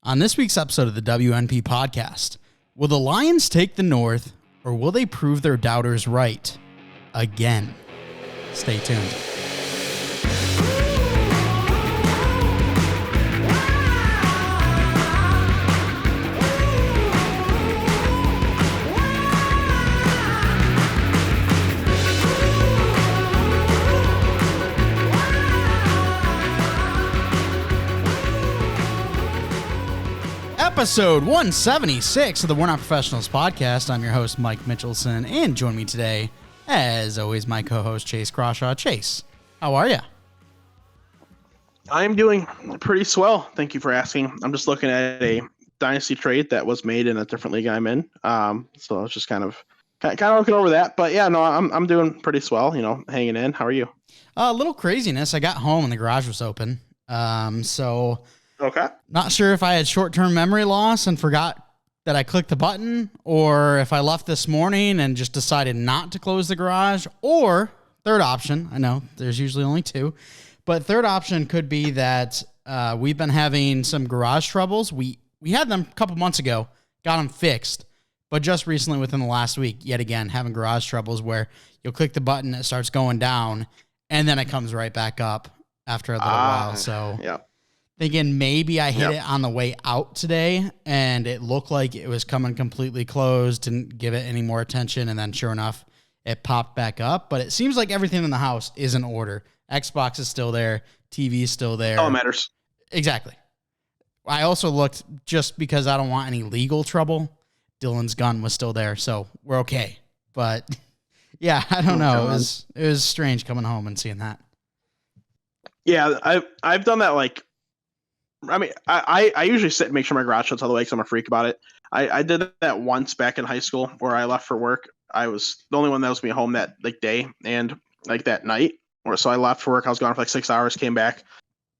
On this week's episode of the WNP podcast, will the Lions take the North, or will they prove their doubters right again? Stay tuned. Episode 176 of the We're Not Professionals podcast. I'm your host, Mike Mitchelson, and join me today, as always, my co-host, Chase Crawshaw. Chase, how are you? I'm doing pretty swell. Thank you for asking. I'm just looking at a dynasty trade that was made in a different league I'm in. So I was just kind of looking over that. But yeah, no, I'm doing pretty swell. You know, hanging in. How are you? A little craziness. I got home and the garage was open. Okay. Not sure if I had short-term memory loss and forgot that I clicked the button, or if I left this morning and just decided not to close the garage, or third option, I know there's usually only two, but third option could be that we've been having some garage troubles. We had them a couple months ago, got them fixed, but just recently within the last week, yet again, having garage troubles where you'll click the button, it starts going down, and then it comes right back up after a little while. So yeah. Thinking maybe I hit it on the way out today, and it looked like it was coming completely closed, didn't give it any more attention, and then sure enough, it popped back up. But it seems like everything in the house is in order. Xbox is still there. TV is still there. All that matters. Exactly. I also looked, just because I don't want any legal trouble, Dylan's gun was still there, so we're okay. But yeah, I don't know. It was strange coming home and seeing that. Yeah, I've done that like. I mean, I usually sit and make sure my garage shuts all the way because I'm a freak about it. I did that once back in high school where I left for work. I was the only one that was me home that like day and like that night. So I left for work. I was gone for like 6 hours, came back.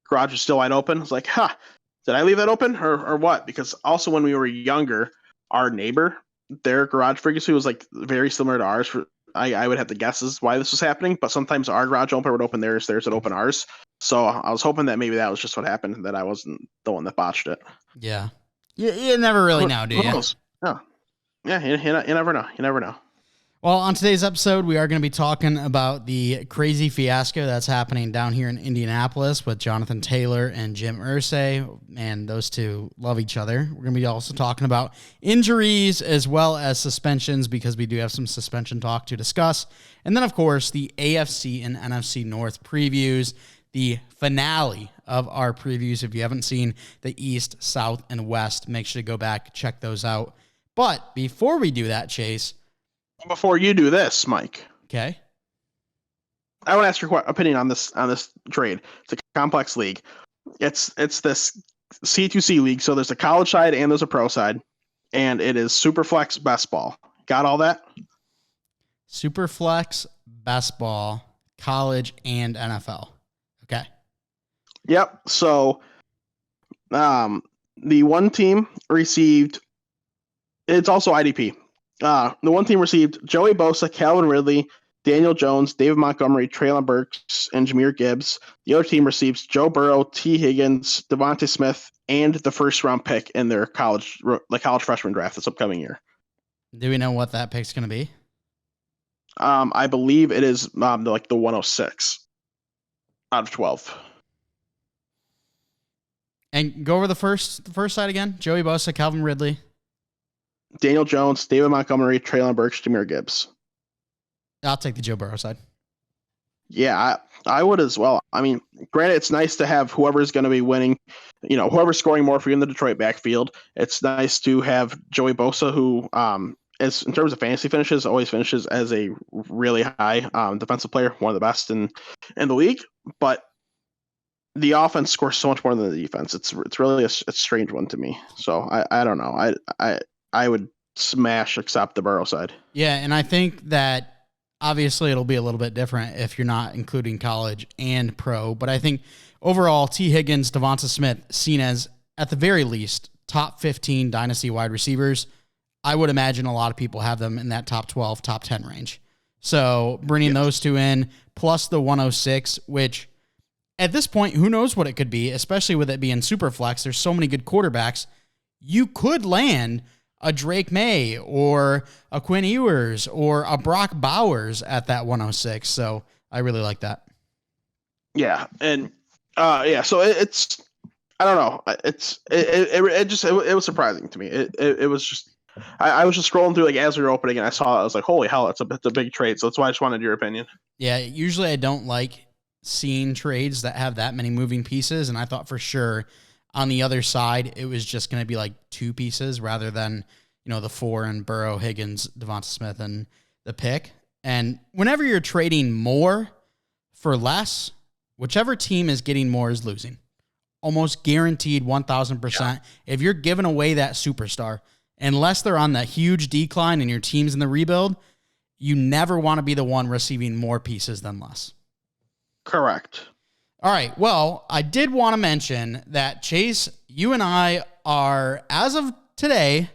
Garage was still wide open. I was like, did I leave that open or what? Because also when we were younger, our neighbor, their garage frequency was like very similar to ours. I would have to guess why this was happening, but sometimes our garage opener would open theirs would open ours. So I was hoping that maybe that was just what happened, that I wasn't the one that botched it. Yeah. You never really know, do you? Oh. Yeah, you never know. You never know. Well, on today's episode, we are going to be talking about the crazy fiasco that's happening down here in Indianapolis with Jonathan Taylor and Jim Irsay, and those two love each other. We're going to be also talking about injuries as well as suspensions, because we do have some suspension talk to discuss. And then, of course, the AFC and NFC North previews, the finale of our previews. If you haven't seen the East, South, and West, make sure to go back, check those out. But before we do that, Chase... Before you do this, Mike. Okay. I want to ask your opinion on this trade. It's a complex league. It's this C2C league, so there's a college side and there's a pro side, and it is Superflex best ball. Got all that? Superflex best ball, college and NFL. Okay. Yep. So, the one team received. It's also IDP. The one team received Joey Bosa, Calvin Ridley, Daniel Jones, David Montgomery, Treylon Burks, and Jahmyr Gibbs. The other team receives Joe Burrow, T. Higgins, Devontae Smith, and the first-round pick in their college freshman draft this upcoming year. Do we know what that pick's going to be? I believe it is like the 106 out of 12. And go over the first side again. Joey Bosa, Calvin Ridley, Daniel Jones, David Montgomery, Treylon Burks, Jahmyr Gibbs. I'll take the Joe Burrow side. Yeah, I would as well. I mean, granted, it's nice to have whoever's going to be winning, whoever's scoring more for you in the Detroit backfield. It's nice to have Joey Bosa, who, is in terms of fantasy finishes, always finishes as a really high defensive player, one of the best in the league. But the offense scores so much more than the defense. It's really a strange one to me. So I don't know. I would accept the Burrow side. Yeah, and I think that obviously it'll be a little bit different if you're not including college and pro, but I think overall T. Higgins, Devonta Smith, seen as, at the very least, top 15 dynasty wide receivers. I would imagine a lot of people have them in that top 12, top 10 range. So bringing those two in, plus the 106, which at this point, who knows what it could be, especially with it being super flex. There's so many good quarterbacks. you could land a Drake May or a Quinn Ewers or a Brock Bowers at that 106. So I really like that. Yeah, and so it's I don't know. It was surprising to me. It was just I was just scrolling through like as we were opening and I saw it. I was like, holy hell, it's a big trade. So that's why I just wanted your opinion. Yeah, usually I don't like seeing trades that have that many moving pieces, and I thought for sure on the other side it was just going to be like two pieces rather than the four and Burrow, Higgins, Devonta Smith, and the pick. And whenever you're trading more for less, whichever team is getting more is losing. Almost guaranteed 1,000%. Yeah. If you're giving away that superstar, unless they're on that huge decline and your team's in the rebuild, you never want to be the one receiving more pieces than less. Correct. All right. Well, I did want to mention that, Chase, you and I are, as of today,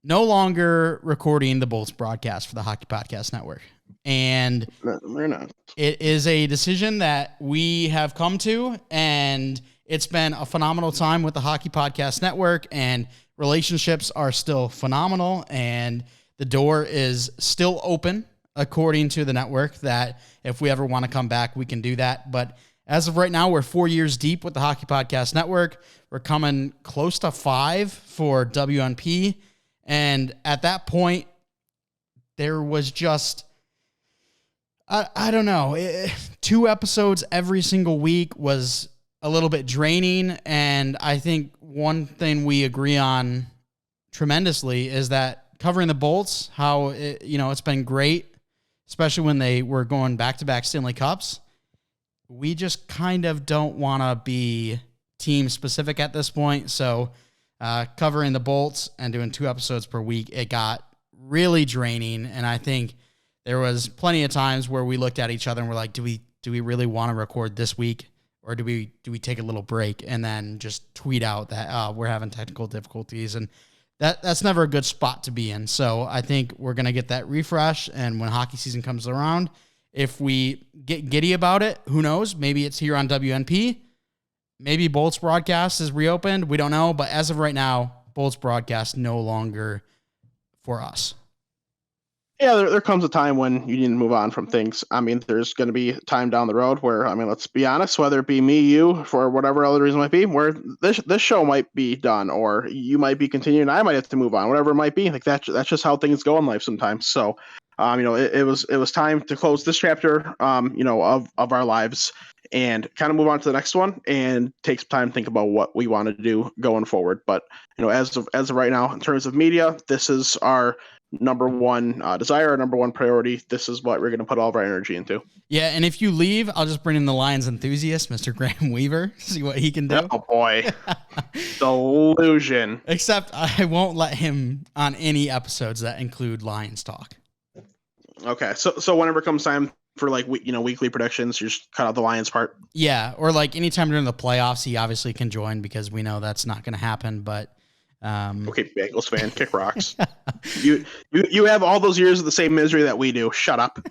no longer recording the Bolts broadcast for the Hockey Podcast Network. And we're not. It is a decision that we have come to, and it's been a phenomenal time with the Hockey Podcast Network, and relationships are still phenomenal, and the door is still open, according to the network, that if we ever want to come back, we can do that. But as of right now, we're 4 years deep with the Hockey Podcast Network. We're coming close to 5 for WNP. And at that point, there was just, I don't know, 2 episodes every single week was a little bit draining. And I think one thing we agree on tremendously is that covering the Bolts, how it's been great, especially when they were going back-to-back Stanley Cups. We just kind of don't want to be team-specific at this point. So covering the Bolts and doing 2 episodes per week, it got really draining. And I think there was plenty of times where we looked at each other and we're like, do we really want to record this week? Or do we take a little break and then just tweet out that we're having technical difficulties? And that's never a good spot to be in. So I think we're going to get that refresh. And when hockey season comes around, if we get giddy about it, who knows? Maybe it's here on WNP. Maybe Bolts broadcast is reopened. We don't know. But as of right now, Bolts broadcast no longer for us. Yeah, there comes a time when you need to move on from things. I mean, there's going to be time down the road where, I mean, let's be honest, whether it be me, you, for whatever other reason might be, where this show might be done, or you might be continuing, I might have to move on, whatever it might be. Like that's just how things go in life sometimes. So, it was time to close this chapter, of our lives and kind of move on to the next one and take some time to think about what we want to do going forward. But, as of right now, in terms of media, this is our number one desire, our number one priority. This is what we're going to put all of our energy into. Yeah, and if you leave, I'll just bring in the Lions enthusiast, Mr. Graham Weaver, see what he can do. Oh, boy. Delusion. Except I won't let him on any episodes that include Lions talk. Okay, so whenever it comes time for weekly predictions, you just cut out the Lions part. Yeah, or like anytime during the playoffs, he obviously can join because we know that's not going to happen. But okay, Bengals fan, kick rocks. You have all those years of the same misery that we do. Shut up.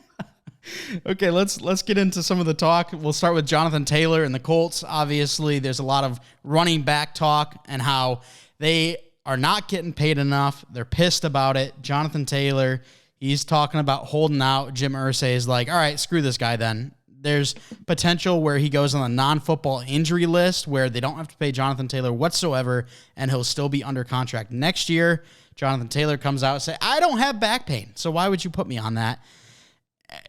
Okay, let's get into some of the talk. We'll start with Jonathan Taylor and the Colts. Obviously, there's a lot of running back talk and how they are not getting paid enough. They're pissed about it. Jonathan Taylor, he's talking about holding out. Jim Irsay is like, all right, screw this guy then. There's potential where he goes on the non-football injury list where they don't have to pay Jonathan Taylor whatsoever, and he'll still be under contract next year. Jonathan Taylor comes out and says, I don't have back pain, so why would you put me on that?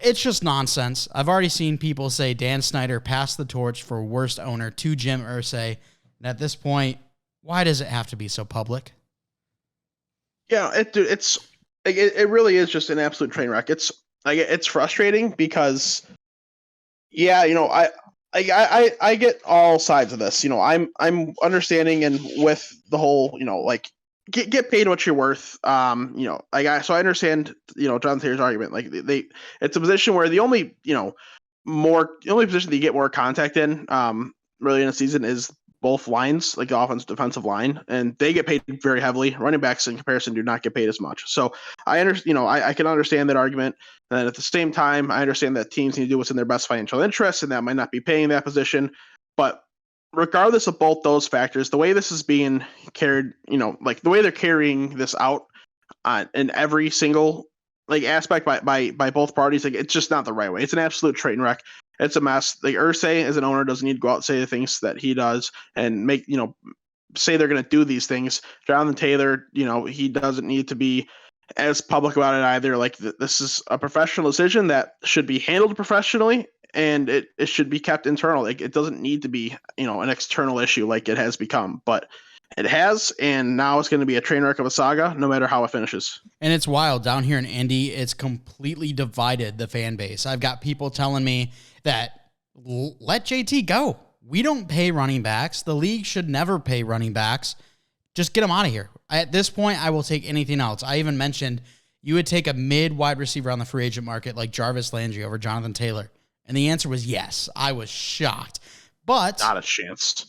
It's just nonsense. I've already seen people say Dan Snyder passed the torch for worst owner to Jim Irsay. And at this point, why does it have to be so public? Yeah, it really is just an absolute train wreck. It's frustrating because, yeah, I get all sides of this. I'm understanding and with the whole, get paid what you're worth. So I understand, Jonathan Taylor's argument. Like it's a position where the only position that you get more contact in, really in a season is both lines, like the offensive defensive line, and they get paid very heavily. Running backs in comparison do not get paid as much. So I understand, I can understand that argument. And at the same time, I understand that teams need to do what's in their best financial interest, and that might not be paying that position. But regardless of both those factors, the way this is being carried, like the way they're carrying this out in every single like aspect by both parties, like it's just not the right way. It's an absolute train wreck. It's a mess. Like Irsay as an owner doesn't need to go out and say the things that he does and make, say they're going to do these things. Jonathan Taylor, he doesn't need to be as public about it either. Like this is a professional decision that should be handled professionally, and it should be kept internal. Like it doesn't need to be, an external issue like it has become, but it has, and now it's going to be a train wreck of a saga, no matter how it finishes. And it's wild. Down here in Indy, it's completely divided the fan base. I've got people telling me that let JT go. We don't pay running backs. The league should never pay running backs. Just get them out of here. At this point, I will take anything else. I even mentioned you would take a mid-wide receiver on the free agent market like Jarvis Landry over Jonathan Taylor. And the answer was yes. I was shocked. But not a chance.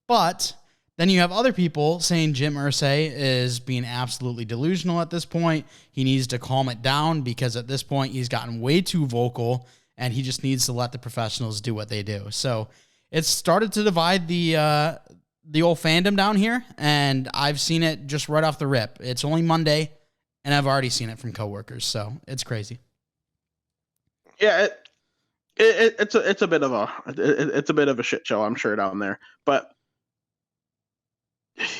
But then you have other people saying Jim Irsay is being absolutely delusional at this point. He needs to calm it down because at this point he's gotten way too vocal and he just needs to let the professionals do what they do. So it's started to divide the old fandom down here, and I've seen it just right off the rip. It's only Monday, and I've already seen it from coworkers, so it's crazy. Yeah, it's a bit of a shit show, I'm sure, down there. But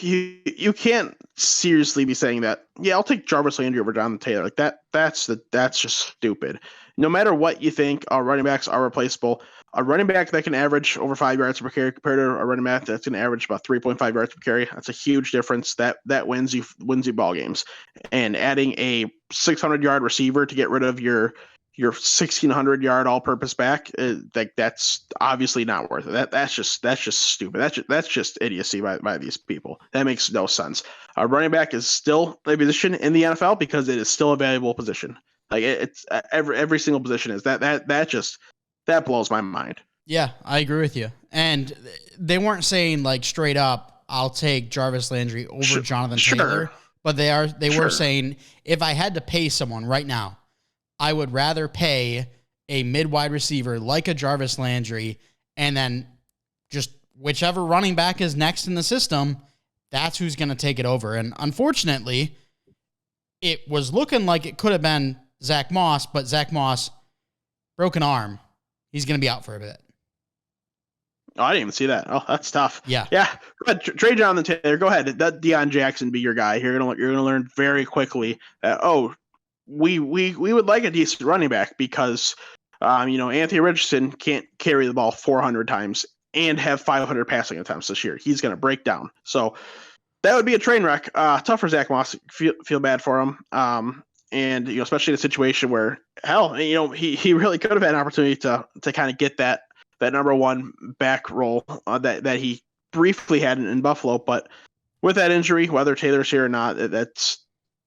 you can't seriously be saying that. Yeah, I'll take Jarvis Landry over Jonathan Taylor. Like that's just stupid. No matter what you think, running backs are replaceable. A running back that can average over 5 yards per carry compared to a running back that's going to average about 3.5 yards per carry, that's a huge difference. That wins you ball games. And adding a 600-yard receiver to get rid of your 1,600-yard all-purpose back, that's obviously not worth it. That's just stupid. That's just idiocy by these people. That makes no sense. A running back is still a position in the NFL because it is still a valuable position. Like it's every single position is that blows my mind. Yeah, I agree with you. And they weren't saying like straight up, I'll take Jarvis Landry over Jonathan Taylor, but they were saying if I had to pay someone right now, I would rather pay a mid-wide receiver like a Jarvis Landry, and then just whichever running back is next in the system, that's who's going to take it over. And unfortunately, it was looking like it could have been Zach Moss, but Zach Moss, broken arm. He's going to be out for a bit. Oh, I didn't even see that. Oh, that's tough. Yeah. Go ahead, trade Jonathan Taylor. Go ahead. Let Deion Jackson be your guy. You're gonna learn very quickly that we would like a decent running back because Anthony Richardson can't carry the ball 400 times and have 500 passing attempts this year. He's gonna break down. So that would be a train wreck. Tough for Zach Moss. Feel bad for him. And especially in a situation where he really could have had an opportunity to kind of get that number one back role that he briefly had in Buffalo, but with that injury, whether Taylor's here or not, that's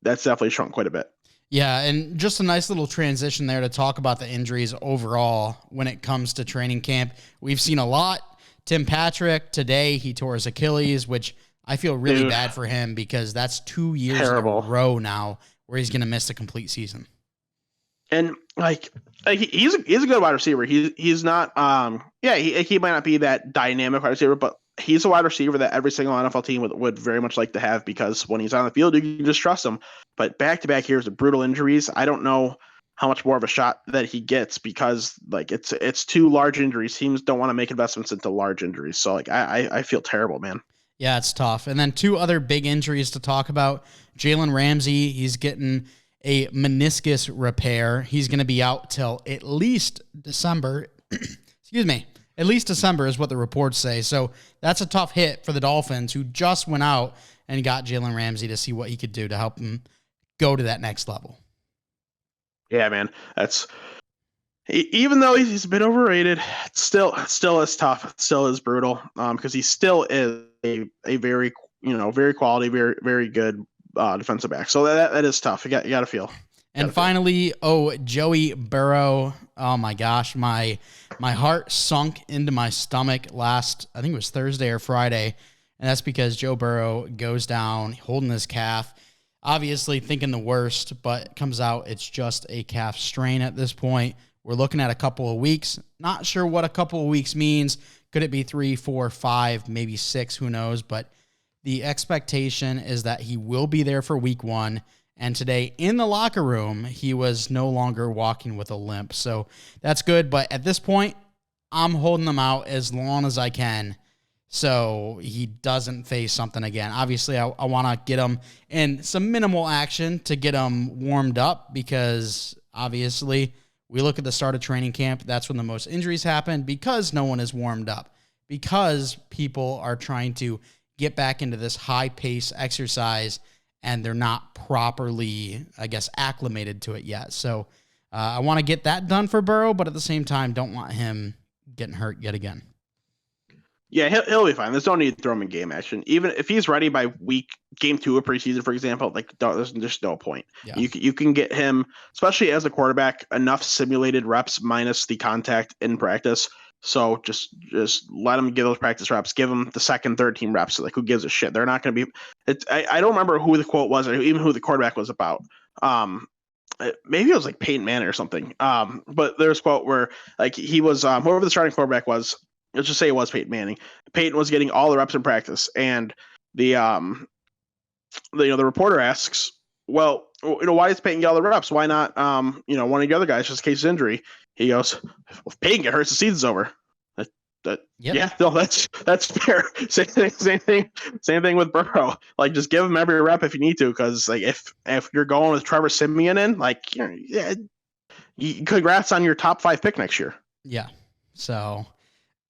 definitely shrunk quite a bit. Yeah, and just a nice little transition there to talk about the injuries overall when it comes to training camp. We've seen a lot. Tim Patrick, today he tore his Achilles, which I feel really bad for him because that's 2 years in a row now where he's going to miss a complete season. And he's a good wide receiver. He's not he might not be that dynamic wide receiver, but he's a wide receiver that every single NFL team would very much like to have because when he's on the field, you can just trust him. But back-to-back years of brutal injuries, I don't know how much more of a shot that he gets because it's 2 large injuries. Teams don't want to make investments into large injuries. So I feel terrible, man. Yeah, it's tough. And then 2 other big injuries to talk about. Jalen Ramsey, he's getting a meniscus repair. He's going to be out till at least December. Excuse me. At least December is what the reports say. So that's a tough hit for the Dolphins, who just went out and got Jalen Ramsey to see what he could do to help him go to that next level. Yeah, man. That's even though he's a bit overrated, it still is tough. It still is brutal because he still is a very very quality, very very good defensive back. So that is tough. You got to feel. And finally, Joey Burrow. Oh my gosh, my heart sunk into my stomach last, I think it was Thursday or Friday, and that's because Joe Burrow goes down holding his calf. Obviously thinking the worst, but comes out it's just a calf strain at this point. We're looking at a couple of weeks. Not sure what a couple of weeks means. Could it be 3, 4, 5, maybe 6? Who knows? But the expectation is that he will be there for week 1. And today in the locker room, he was no longer walking with a limp. So that's good. But at this point, I'm holding him out as long as I can so he doesn't face something again. Obviously, I want to get him in some minimal action to get him warmed up because obviously we look at the start of training camp. That's when the most injuries happen because no one is warmed up, because people are trying to get back into this high-pace exercise and they're not properly, I guess, acclimated to it yet. So I want to get that done for Burrow, but at the same time, don't want him getting hurt yet again. Yeah, he'll be fine. There's no need to throw him in game action. Even if he's ready by game 2 of preseason, for example, like there's just no point. Yeah. You can get him, especially as a quarterback, enough simulated reps minus the contact in practice. So just let him get those practice reps. Give him the second, third team reps. Like, who gives a shit? They're not going to be. I don't remember who the quote was or even who the quarterback was about. Maybe it was like Peyton Manning or something. But there's a quote where like he was whoever the starting quarterback was. Let's just say it was Peyton Manning. Peyton was getting all the reps in practice, and the reporter asks, "Well, why does Peyton get all the reps? Why not one of the other guys just in case of injury?" He goes, "Well, if Peyton get hurt, the season's over." Yep. Yeah, no, that's fair. Same thing with Burrow. Like, just give him every rep if you need to, because like if you're going with Trevor Siemian in, like, congrats on your top 5 pick next year. Yeah. So.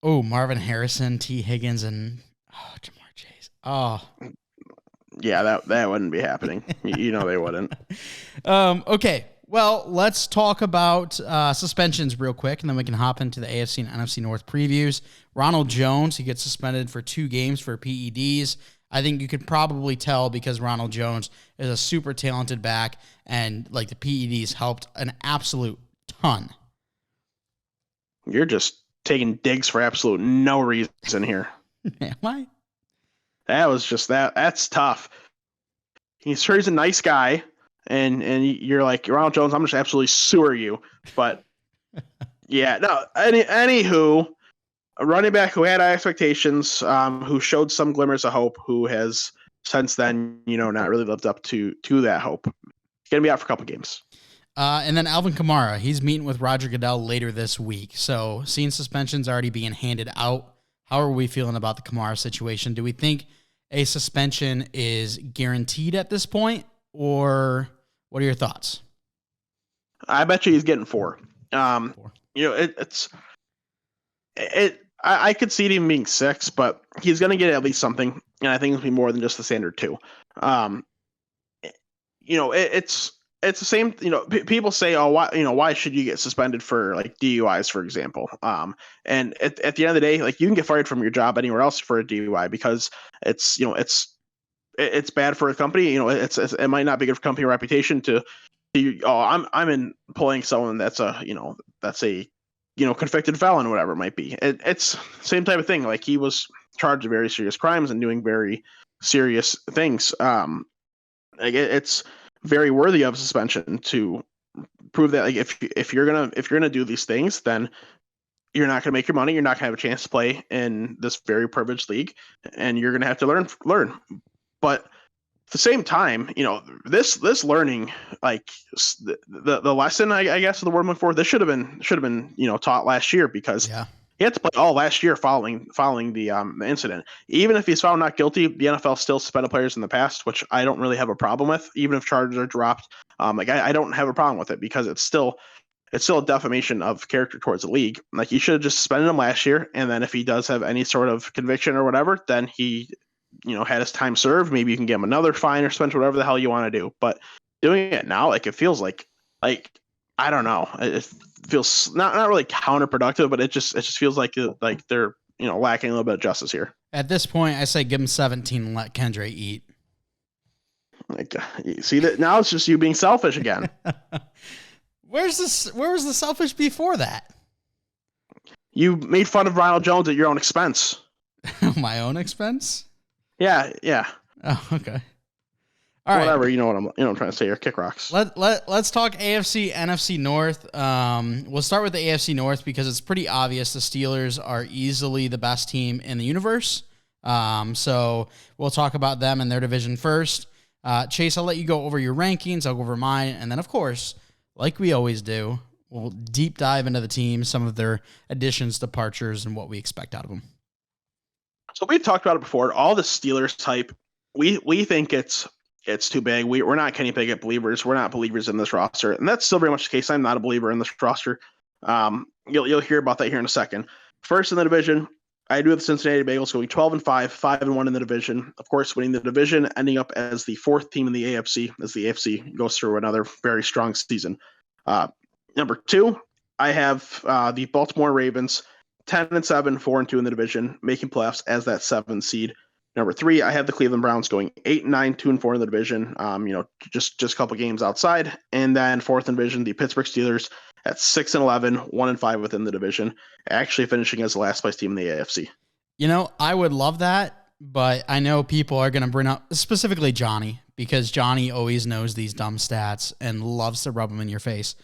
Oh, Marvin Harrison, T. Higgins, and Jamar Chase. Oh. Yeah, that wouldn't be happening. They wouldn't. Okay, well, let's talk about suspensions real quick, and then we can hop into the AFC and NFC North previews. Ronald Jones, he gets suspended for 2 games for PEDs. I think you could probably tell because Ronald Jones is a super talented back, and like the PEDs helped an absolute ton. You're just taking digs for absolute no reason here. Am I? That was just that's tough. He's sure he's a nice guy, and you're like, Ronald Jones, I'm just absolutely sewer you. But yeah, no. Anywho, a running back who had high expectations, who showed some glimmers of hope, who has since then, not really lived up to that hope. He's gonna be out for a couple games. And then Alvin Kamara, he's meeting with Roger Goodell later this week. So seeing suspensions already being handed out, how are we feeling about the Kamara situation? Do we think a suspension is guaranteed at this point, or what are your thoughts? I bet you he's getting 4. 4. I could see it even being 6, but he's going to get at least something, and I think it'll be more than just the standard 2. It's the same, people say, oh, why should you get suspended for like DUIs, for example? And at the end of the day, like, you can get fired from your job anywhere else for a DUI because it's it's bad for a company. It might not be good for company reputation I'm employing someone that's a convicted felon or whatever it might be. It's same type of thing. Like, he was charged with very serious crimes and doing very serious things. It's very worthy of suspension to prove that, like, if you're gonna do these things, then you're not gonna make your money. You're not gonna have a chance to play in this very privileged league, and you're gonna have to learn. But at the same time, this learning, like the lesson, I guess, the word I'm looking for, this should have been taught last year, because he had to play all last year following the incident. Even if he's found not guilty, the NFL still suspended players in the past, which I don't really have a problem with. Even if charges are dropped, I don't have a problem with it, because it's still a defamation of character towards the league. Like, he should have just suspended him last year, and then if he does have any sort of conviction or whatever, then he had his time served. Maybe you can give him another fine or suspension, whatever the hell you want to do. But doing it now, like, it feels like I don't know. It feels not really counterproductive, but it just feels like they're lacking a little bit of justice here. At this point, I say give him 17 and let Kendra eat. Like, you see that now? It's just you being selfish again. Where was the selfish before that? You made fun of Ronald Jones at your own expense. My own expense? Yeah. Oh, okay. All right. Whatever, you know what I'm trying to say here. Kick rocks. Let's talk AFC, NFC North. We'll start with the AFC North because it's pretty obvious the Steelers are easily the best team in the universe. So we'll talk about them and their division first. Chase, I'll let you go over your rankings. I'll go over mine. And then, of course, like we always do, we'll deep dive into the team, some of their additions, departures, and what we expect out of them. So we talked about it before. All the Steelers type, we think it's too big. We're not Kenny Pickett believers. We're not believers in this roster. And that's still very much the case. I'm not a believer in this roster. You'll hear about that here in a second. First in the division, I do have the Cincinnati Bengals going 12-5, 5-1 in the division. Of course, winning the division, ending up as the fourth team in the AFC as the AFC goes through another very strong season. Number 2, I have the Baltimore Ravens 10-7, 4-2 in the division, making playoffs as that 7th seed. Number 3, I have the Cleveland Browns going 8-9, 2-4 in the division. Just a couple games outside, and then 4th in division, the Pittsburgh Steelers at 6-11, 1-5 within the division, actually finishing as the last place team in the AFC. I would love that, but I know people are going to bring up specifically Johnny because Johnny always knows these dumb stats and loves to rub them in your face.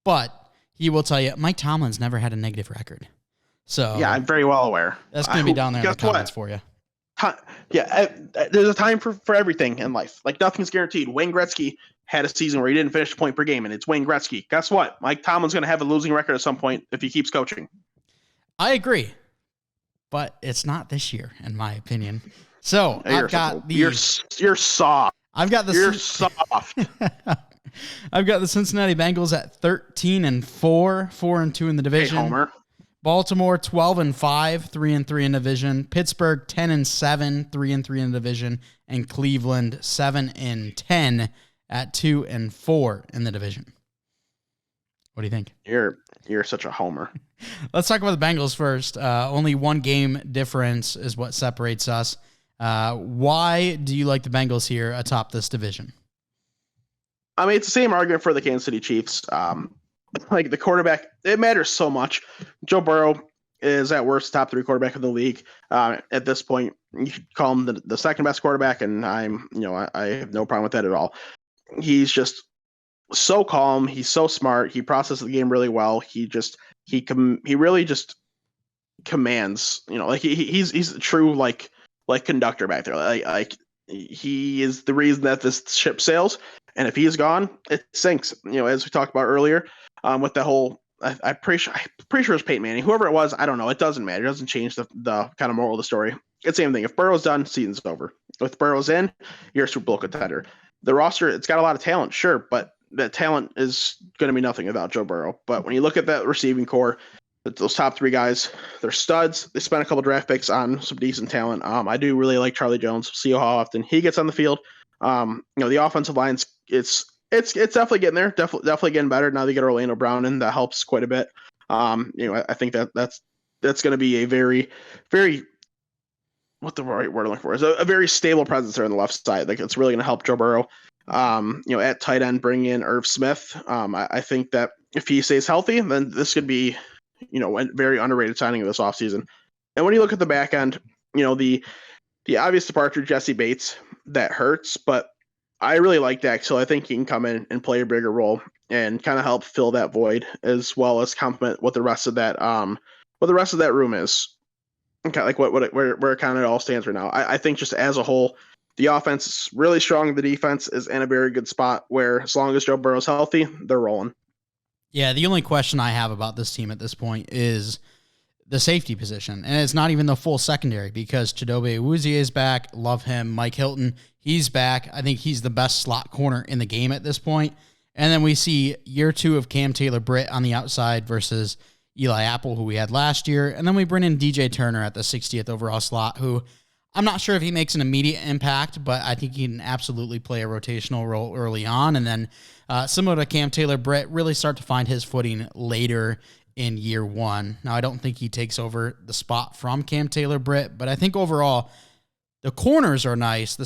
But he will tell you, Mike Tomlin's never had a negative record. So yeah, I'm very well aware. That's going to be down there in the comments for you. Yeah, there's a time for everything in life. Like, nothing's guaranteed. Wayne Gretzky had a season where he didn't finish a point per game, and it's Wayne Gretzky. Guess what? Mike Tomlin's going to have a losing record at some point if he keeps coaching. I agree, but it's not this year, in my opinion. So You're soft. I've got the You're soft. I've got the Cincinnati Bengals at 13-4, 4-2 in the division. Hey, Homer. Baltimore 12-5, 3-3 in division. Pittsburgh 10-7, 3-3 in the division, and Cleveland 7-10 at 2-4 in the division. What do you think? You're such a homer. Let's talk about the Bengals first. Only one game difference is what separates us. Why do you like the Bengals here atop this division? I mean, it's the same argument for the Kansas City Chiefs. Like, the quarterback, it matters so much. Joe Burrow is at worst top 3 quarterback in the league. At this point, you could call him the second best quarterback, and I have no problem with that at all. He's just so calm. He's so smart. He processes the game really well. He really just commands. He's a true like conductor back there. Like he is the reason that this ship sails. And if he's gone, it sinks. As we talked about earlier, with the whole, I'm pretty sure it's Peyton Manning. Whoever it was, I don't know. It doesn't matter. It doesn't change the kind of moral of the story. It's the same thing. If Burrow's done, season's over. If Burrow's in, you're a Super Bowl contender. The roster, it's got a lot of talent, sure, but that talent is going to be nothing without Joe Burrow. But when you look at that receiving core, those top 3 guys, they're studs. They spent a couple draft picks on some decent talent. I do really like Charlie Jones. See how often he gets on the field. The offensive line's it's definitely getting there. Definitely getting better now. They get Orlando Brown in, that helps quite a bit. I think that's going to be a very, very, what the right word I'm looking for is a very stable presence there on the left side. Like, it's really going to help Joe Burrow. At tight end, bring in Irv Smith. I think that if he stays healthy, then this could be, a very underrated signing of this offseason. And when you look at the back end, the obvious departure, Jesse Bates, that hurts, but I really like that. So I think he can come in and play a bigger role and kind of help fill that void, as well as complement what the rest of that room is. Okay, like where it kind of all stands right now. I think just as a whole, the offense is really strong. The defense is in a very good spot where, as long as Joe Burrow's healthy, they're rolling. Yeah, the only question I have about this team at this point is the safety position. And it's not even the full secondary, because Chidobe Awuzie is back. Love him. Mike Hilton, he's back. I think he's the best slot corner in the game at this point. And then we see year 2 of Cam Taylor-Britt on the outside versus Eli Apple, who we had last year. And then we bring in DJ Turner at the 60th overall slot, who I'm not sure if he makes an immediate impact, but I think he can absolutely play a rotational role early on. And then similar to Cam Taylor-Britt, really start to find his footing later in year 1. Now, I don't think he takes over the spot from Cam Taylor-Britt, but I think overall the corners are nice. The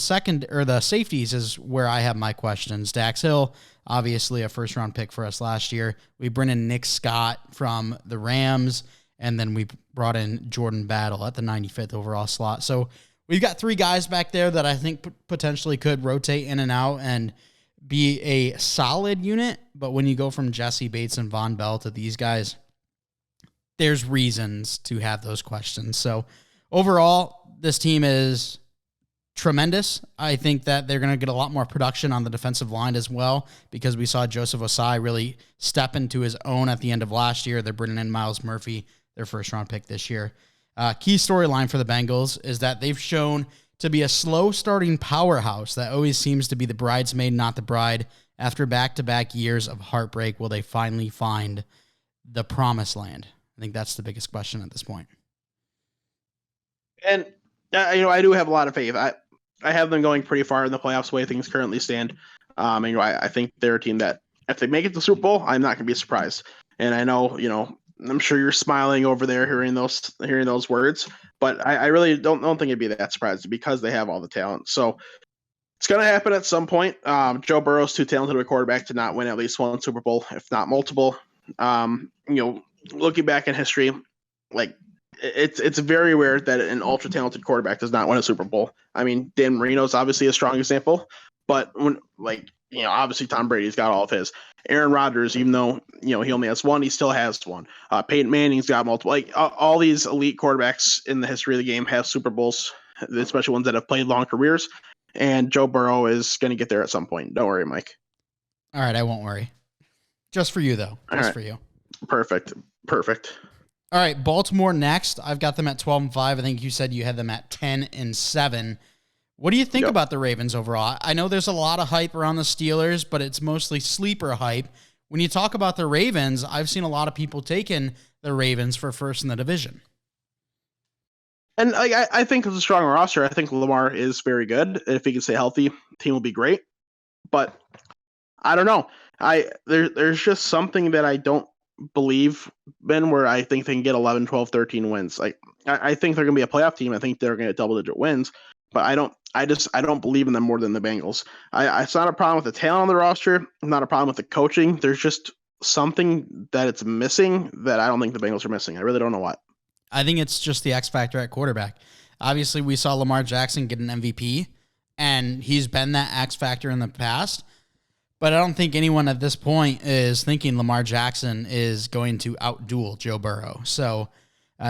safeties is where I have my questions. Dax Hill, obviously a first-round pick for us last year. We bring in Nick Scott from the Rams, and then we brought in Jordan Battle at the 95th overall slot. So we've got three guys back there that I think potentially could rotate in and out and be a solid unit. But when you go from Jesse Bates and Von Bell to these guys, there's reasons to have those questions. So overall, this team is tremendous. I think that they're going to get a lot more production on the defensive line as well, because we saw Joseph Osai really step into his own at the end of last year. They're bringing in Miles Murphy, their first-round pick this year. Key storyline for the Bengals is that they've shown to be a slow-starting powerhouse that always seems to be the bridesmaid, not the bride. After back-to-back years of heartbreak, will they finally find the promised land? I think that's the biggest question at this point. And, I do have a lot of faith. I have them going pretty far in the playoffs the way things currently stand. I think they're a team that if they make it to the Super Bowl, I'm not going to be surprised. And I know, I'm sure you're smiling over there hearing those words, but I really don't think it'd be that surprising because they have all the talent. So it's going to happen at some point. Joe Burrow's too talented of a quarterback to not win at least one Super Bowl, if not multiple. Looking back in history, like it's very rare that an ultra talented quarterback does not win a Super Bowl. I mean, Dan Marino's obviously a strong example, but obviously Tom Brady's got all of his. Aaron Rodgers, even though he only has one, he still has one. Peyton Manning's got multiple. Like all these elite quarterbacks in the history of the game have Super Bowls, especially ones that have played long careers. And Joe Burrow is going to get there at some point. Don't worry, Mike. All right, I won't worry. Just for you, though. Just for you. Perfect. All right, Baltimore next. I've got them at 12-5. I think you said you had them at 10-7. What do you think about the Ravens overall? I know there's a lot of hype around the Steelers, but it's mostly sleeper hype. When you talk about the Ravens, I've seen a lot of people taking the Ravens for first in the division. And I think it's a strong roster. I think Lamar is very good. If he can stay healthy, the team will be great. But I don't know. There's just something that I don't believe in where I think they can get 11, 12, 13 wins. Like I think they're going to be a playoff team. I think they're going to get double-digit wins. But I don't believe in them more than the Bengals. It's not a problem with the talent on the roster. Not a problem with the coaching. There's just something that it's missing that I don't think the Bengals are missing. I really don't know what. I think it's just the X factor at quarterback. Obviously, we saw Lamar Jackson get an MVP, and he's been that X factor in the past. But I don't think anyone at this point is thinking Lamar Jackson is going to outduel Joe Burrow. So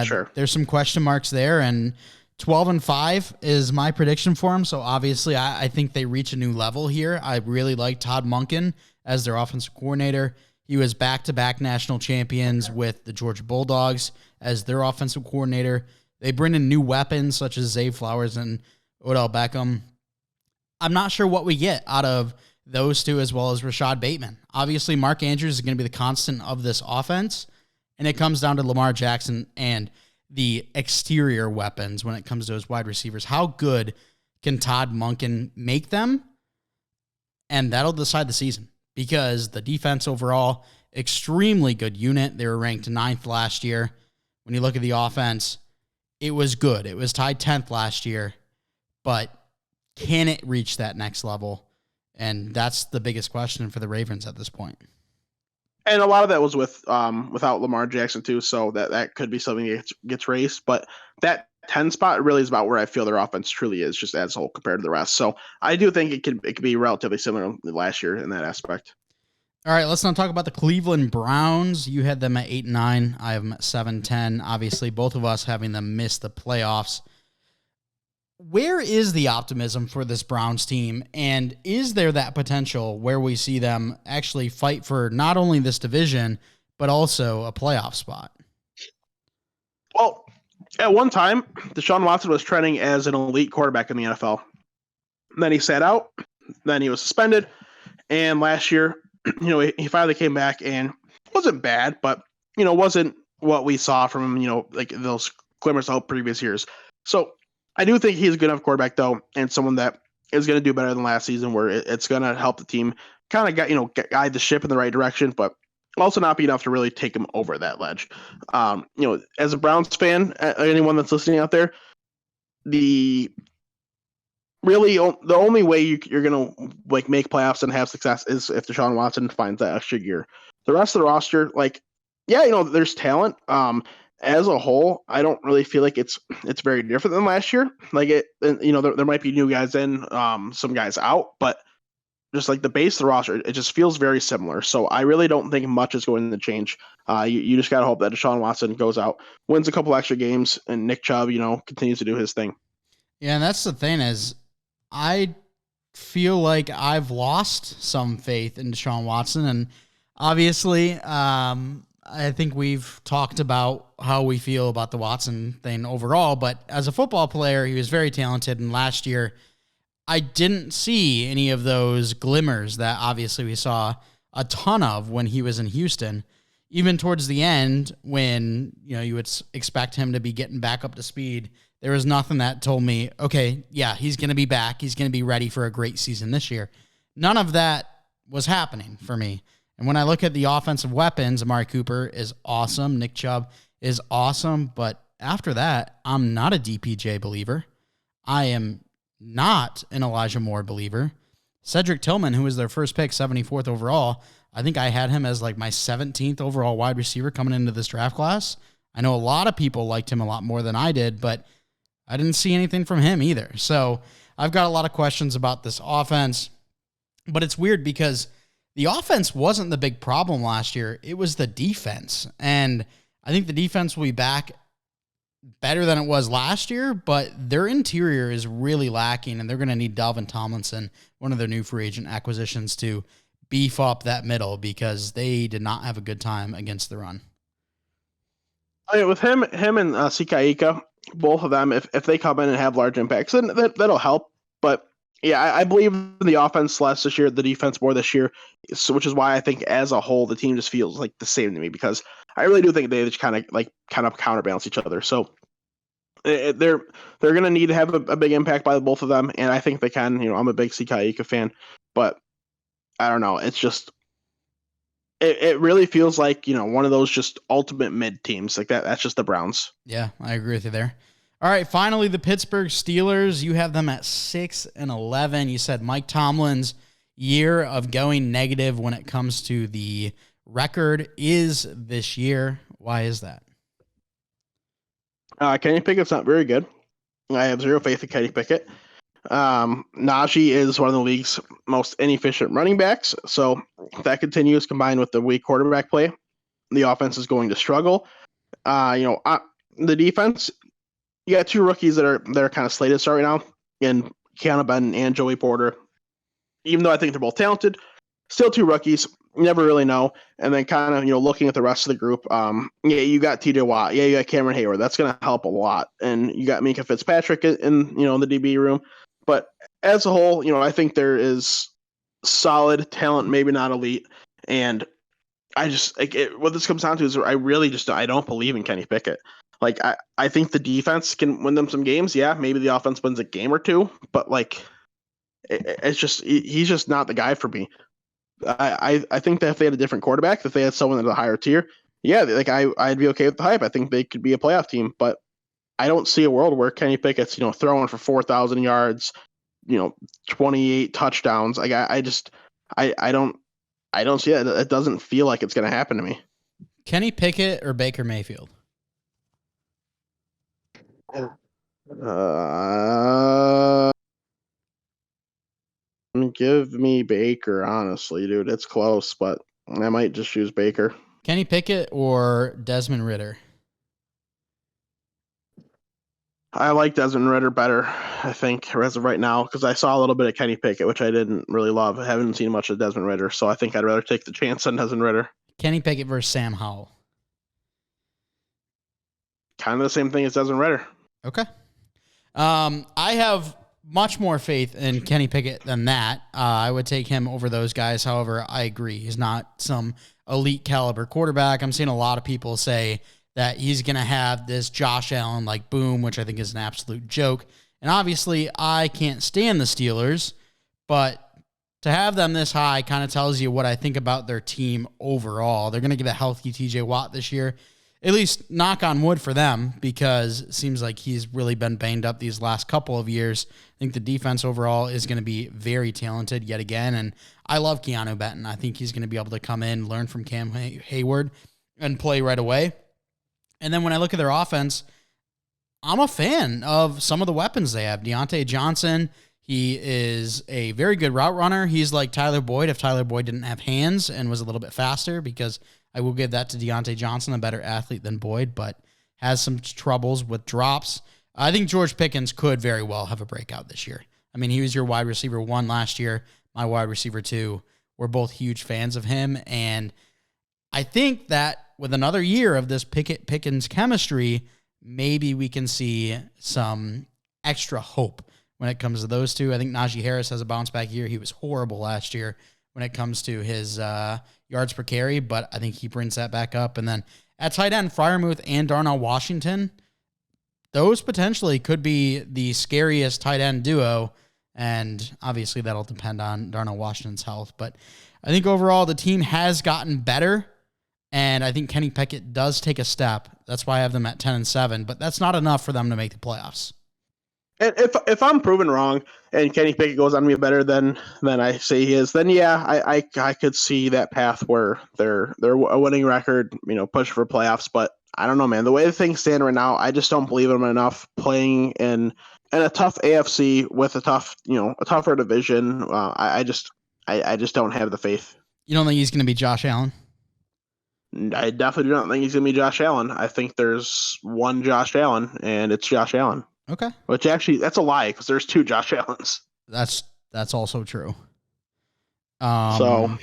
sure. There's some question marks there, and 12-5 is my prediction for him. So obviously, I think they reach a new level here. I really like Todd Monken as their offensive coordinator. He was back-to-back national champions with the Georgia Bulldogs as their offensive coordinator. They bring in new weapons such as Zay Flowers and Odell Beckham. I'm not sure what we get out of those two as well as Rashad Bateman. Obviously, Mark Andrews is going to be the constant of this offense, and it comes down to Lamar Jackson and the exterior weapons when it comes to his wide receivers. How good can Todd Monken make them? And that'll decide the season, because the defense overall, extremely good unit. They were ranked 9th last year. When you look at the offense, it was good. It was tied 10th last year, but can it reach that next level? And that's the biggest question for the Ravens at this point. And a lot of that was without Lamar Jackson too, so that could be something that gets raised. But that 10 spot really is about where I feel their offense truly is, just as a whole compared to the rest. So I do think it could be relatively similar to last year in that aspect. All right, let's now talk about the Cleveland Browns. You had them at 8-9. I have them at 7-10. Obviously, both of us having them miss the playoffs. Where is the optimism for this Browns team? And is there that potential where we see them actually fight for not only this division, but also a playoff spot? Well, at one time, Deshaun Watson was trending as an elite quarterback in the NFL. Then he sat out. Then he was suspended. And last year, he finally came back and wasn't bad, but, wasn't what we saw from him, like those glimmers of hope previous years. So I do think he's a good enough quarterback, though, and someone that is going to do better than last season, where it's going to help the team kind of guide the ship in the right direction, but also not be enough to really take him over that ledge. As a Browns fan, anyone that's listening out there, the only way you're going to make playoffs and have success is if Deshaun Watson finds that extra year. The rest of the roster, there's talent. as a whole, I don't really feel like it's very different than last year. Like there might be new guys in, some guys out, but just like the base of the roster, it just feels very similar. So I really don't think much is going to change. You just got to hope that Deshaun Watson goes out, wins a couple extra games, and Nick Chubb, continues to do his thing. Yeah, and that's the thing is, I feel like I've lost some faith in Deshaun Watson, and obviously, I think we've talked about how we feel about the Watson thing overall, but as a football player, he was very talented, and last year, I didn't see any of those glimmers that obviously we saw a ton of when he was in Houston. Even towards the end, when you would expect him to be getting back up to speed, there was nothing that told me, okay, yeah, he's going to be back. He's going to be ready for a great season this year. None of that was happening for me. And when I look at the offensive weapons, Amari Cooper is awesome. Nick Chubb is awesome. But after that, I'm not a DPJ believer. I am not an Elijah Moore believer. Cedric Tillman, who was their first pick, 74th overall, I think I had him as like my 17th overall wide receiver coming into this draft class. I know a lot of people liked him a lot more than I did, but I didn't see anything from him either. So I've got a lot of questions about this offense, but it's weird because the offense wasn't the big problem last year. It was the defense. And I think the defense will be back better than it was last year, but their interior is really lacking, and they're going to need Dalvin Tomlinson, one of their new free agent acquisitions, to beef up that middle because they did not have a good time against the run. With him and Sika, both of them, if they come in and have large impacts, then that'll help. But yeah, I believe in the offense less this year, the defense more this year, which is why I think as a whole the team just feels like the same to me, because I really do think they just kind of counterbalance each other. So they're going to need to have a big impact by both of them, and I think they can. I'm a big Sika fan, but I don't know. It's just it really feels like one of those just ultimate mid teams like that. That's just the Browns. Yeah, I agree with you there. All right, finally, the Pittsburgh Steelers. You have them at 6-11. You said Mike Tomlin's year of going negative when it comes to the record is this year. Why is that? Kenny Pickett's not very good. I have zero faith in Kenny Pickett. Najee is one of the league's most inefficient running backs. So if that continues, combined with the weak quarterback play, the offense is going to struggle. The defense, you got two rookies that are kind of slated to start right now, in Keanu Benton and Joey Porter. Even though I think they're both talented, still two rookies. You never really know. And then kind of looking at the rest of the group, you got TJ Watt, you got Cameron Hayward. That's going to help a lot. And you got Minka Fitzpatrick in the DB room. But as a whole, I think there is solid talent, maybe not elite. And I just what this comes down to is I really just I don't believe in Kenny Pickett. Like I think the defense can win them some games. Yeah, maybe the offense wins a game or two, but it's just he's just not the guy for me. I think that if they had a different quarterback, if they had someone at a higher tier, yeah, I'd be okay with the hype. I think they could be a playoff team, but I don't see a world where Kenny Pickett's throwing for 4,000 yards, 28 touchdowns. Like I don't see that. It doesn't feel like it's going to happen to me. Kenny Pickett or Baker Mayfield? Give me Baker, honestly, dude. It's close, but I might just choose Baker. Kenny Pickett or Desmond Ridder? I like Desmond Ridder better, I think, as of right now, because I saw a little bit of Kenny Pickett, which I didn't really love. I haven't seen much of Desmond Ridder, so I think I'd rather take the chance on Desmond Ridder. Kenny Pickett versus Sam Howell. Kind of the same thing as Desmond Ridder. Okay. I have much more faith in Kenny Pickett than that. I would take him over those guys. However, I agree. He's not some elite caliber quarterback. I'm seeing a lot of people say that he's going to have this Josh Allen like boom, which I think is an absolute joke. And obviously, I can't stand the Steelers, but to have them this high kind of tells you what I think about their team overall. They're going to get a healthy TJ Watt this year. At least knock on wood for them, because it seems like he's really been banged up these last couple of years. I think the defense overall is going to be very talented yet again, and I love Keanu Benton. I think he's going to be able to come in, learn from Cam Hayward, and play right away. And then when I look at their offense, I'm a fan of some of the weapons they have. Deontay Johnson, he is a very good route runner. He's like Tyler Boyd if Tyler Boyd didn't have hands and was a little bit faster, because I will give that to Deontay Johnson, a better athlete than Boyd, but has some troubles with drops. I think George Pickens could very well have a breakout this year. I mean, he was your wide receiver 1 last year. My wide receiver 2. We're both huge fans of him. And I think that with another year of this Pickens chemistry, maybe we can see some extra hope when it comes to those two. I think Najee Harris has a bounce back year. He was horrible last year when it comes to his yards per carry, but I think he brings that back up. And then at tight end, Freiermuth and Darnell Washington, those potentially could be the scariest tight end duo. And obviously that'll depend on Darnell Washington's health. But I think overall the team has gotten better. And I think Kenny Pickett does take a step. That's why I have them at 10-7, but that's not enough for them to make the playoffs. And if I'm proven wrong and Kenny Pickett goes on to be better than I say he is, then yeah, I could see that path where they're a winning record, push for playoffs. But I don't know, man. The way the things stand right now, I just don't believe them enough playing in a tough AFC with a tougher division. I just don't have the faith. You don't think he's going to be Josh Allen? I definitely don't think he's going to be Josh Allen. I think there's one Josh Allen, and it's Josh Allen. Okay. Which actually, that's a lie, because there's 2 Josh Allens. That's also true. So,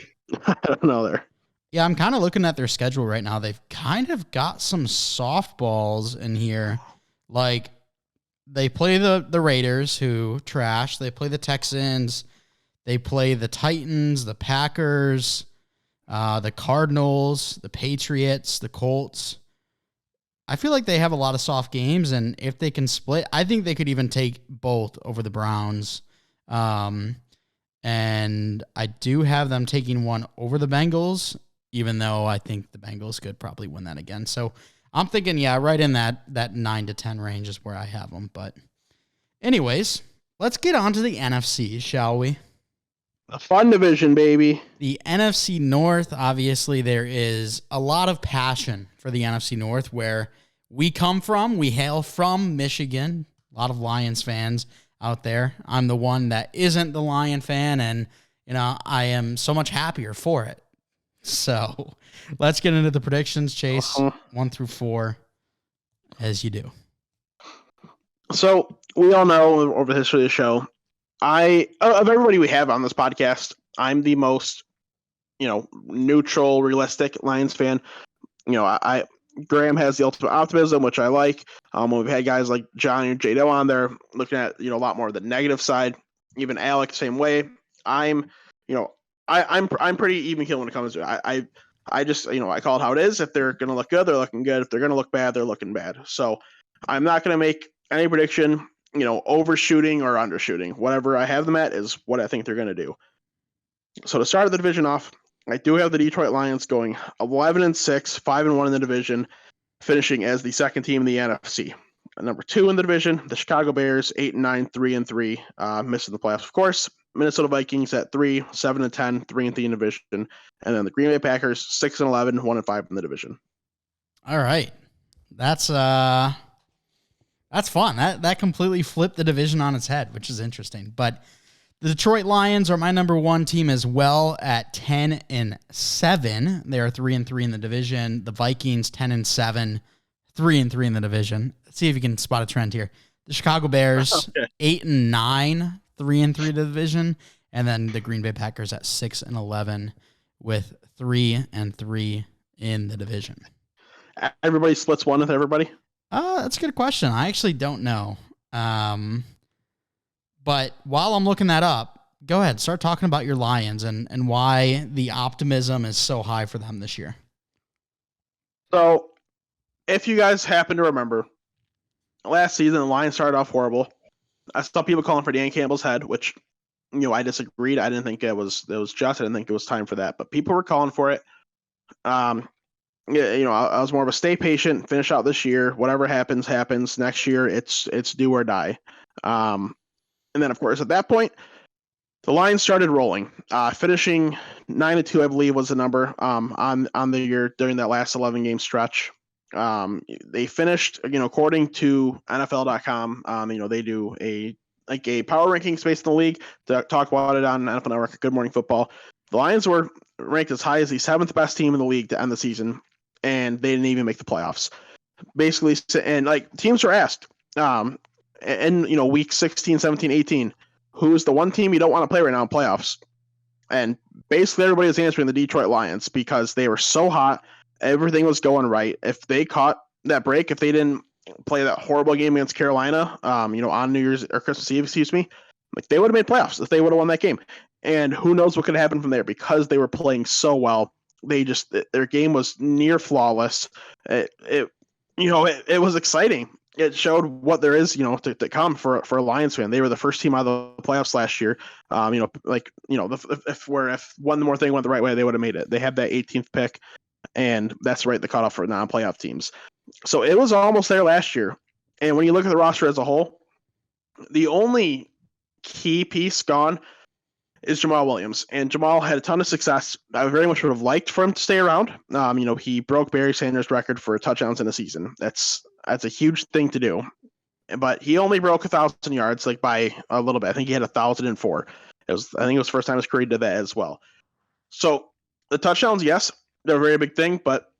I don't know there. Yeah, I'm kind of looking at their schedule right now. They've kind of got some softballs in here. Like, they play the Raiders, who trash. They play the Texans. They play the Titans, the Packers, the Cardinals, the Patriots, the Colts. I feel like they have a lot of soft games, and if they can split, I think they could even take both over the Browns. And I do have them taking one over the Bengals, even though I think the Bengals could probably win that again. So I'm thinking, yeah, right in that 9-10 range is where I have them. But anyways, let's get on to the NFC, shall we? A fun division, baby. The NFC North, obviously, there is a lot of passion for the NFC North, where we come from. We hail from Michigan. A lot of Lions fans out there. I'm the one that isn't the Lion fan, and I am so much happier for it. So let's get into the predictions, Chase. 1 through 4, as you do. So we all know over the history of the show, of everybody we have on this podcast, I'm the most, neutral, realistic Lions fan. Graham has the ultimate optimism, which I like. When we've had guys like John and Jado on there looking at, a lot more of the negative side. Even Alec, same way. I'm pretty even keel when it comes to it. I just, I call it how it is. If they're going to look good, they're looking good. If they're going to look bad, they're looking bad. So I'm not going to make any prediction, overshooting or undershooting. Whatever I have them at is what I think they're going to do. So to start the division off, I do have the Detroit Lions going 11-6, 5-1 in the division, finishing as the second team in the NFC. Number 2 in the division, the Chicago Bears, 8-9, 3-3, missing the playoffs, of course. Minnesota Vikings at 3, 7-10, 3-3 in the division, and then the Green Bay Packers, 6-11, 1-5 in the division. All right, that's fun. That completely flipped the division on its head, which is interesting. But the Detroit Lions are my number 1 team as well at 10-7. They are 3-3 in the division. The Vikings 10-7, 3-3 in the division. Let's see if you can spot a trend here. The Chicago Bears 8-9, 3-3 in the division, and then the Green Bay Packers at 6-11 with 3-3 in the division. Everybody splits one with everybody. That's a good question. I actually don't know. But while I'm looking that up, go ahead. Start talking about your Lions and why the optimism is so high for them this year. So, if you guys happen to remember, last season, the Lions started off horrible. I saw people calling for Dan Campbell's head, which, I disagreed. I didn't think it was just. I didn't think it was time for that. But people were calling for it. I was more of a stay patient, finish out this year. Whatever happens, happens. Next year, it's do or die. And then, of course, at that point, the Lions started rolling, finishing 9-2, I believe, was the number on the year during that last 11-game stretch. They finished, according to NFL.com, they do a power rankings based in the league to talk about it on NFL Network. Good Morning Football. The Lions were ranked as high as the 7th best team in the league to end the season, and they didn't even make the playoffs. Basically, and teams were asked, in week 16, 17, 18, who is the one team you don't want to play right now in playoffs? And basically everybody was answering the Detroit Lions because they were so hot. Everything was going right. If they caught that break, if they didn't play that horrible game against Carolina, on New Year's or Christmas Eve, they would have made playoffs if they would have won that game. And who knows what could happen from there because they were playing so well. Their game was near flawless. It was exciting. It showed what there is, to come for a Lions fan. They were the first team out of the playoffs last year. If one more thing went the right way, they would have made it. They had that 18th pick, and that's right, the cutoff for non-playoff teams. So it was almost there last year. And when you look at the roster as a whole, the only key piece gone is Jamal Williams. And Jamal had a ton of success. I very much would have liked for him to stay around. He broke Barry Sanders' record for touchdowns in a season. That's a huge thing to do. But he only broke 1,000 yards, by a little bit. I think he had 1,004. I think it was the first time his career did that as well. So the touchdowns, yes, they're a very big thing, but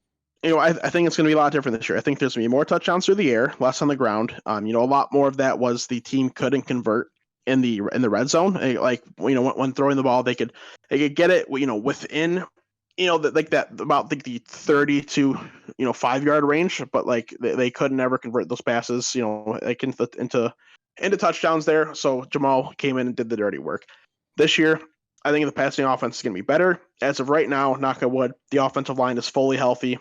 I think it's going to be a lot different this year. I think there's going to be more touchdowns through the air, less on the ground. A lot more of that was the team couldn't convert in the red zone. When throwing the ball, they could get it, within, about the 30 to 5-yard range, but they could never convert those passes, into touchdowns there. So Jamal came in and did the dirty work. This year, I think the passing offense is going to be better. As of right now, knock on wood, the offensive line is fully healthy.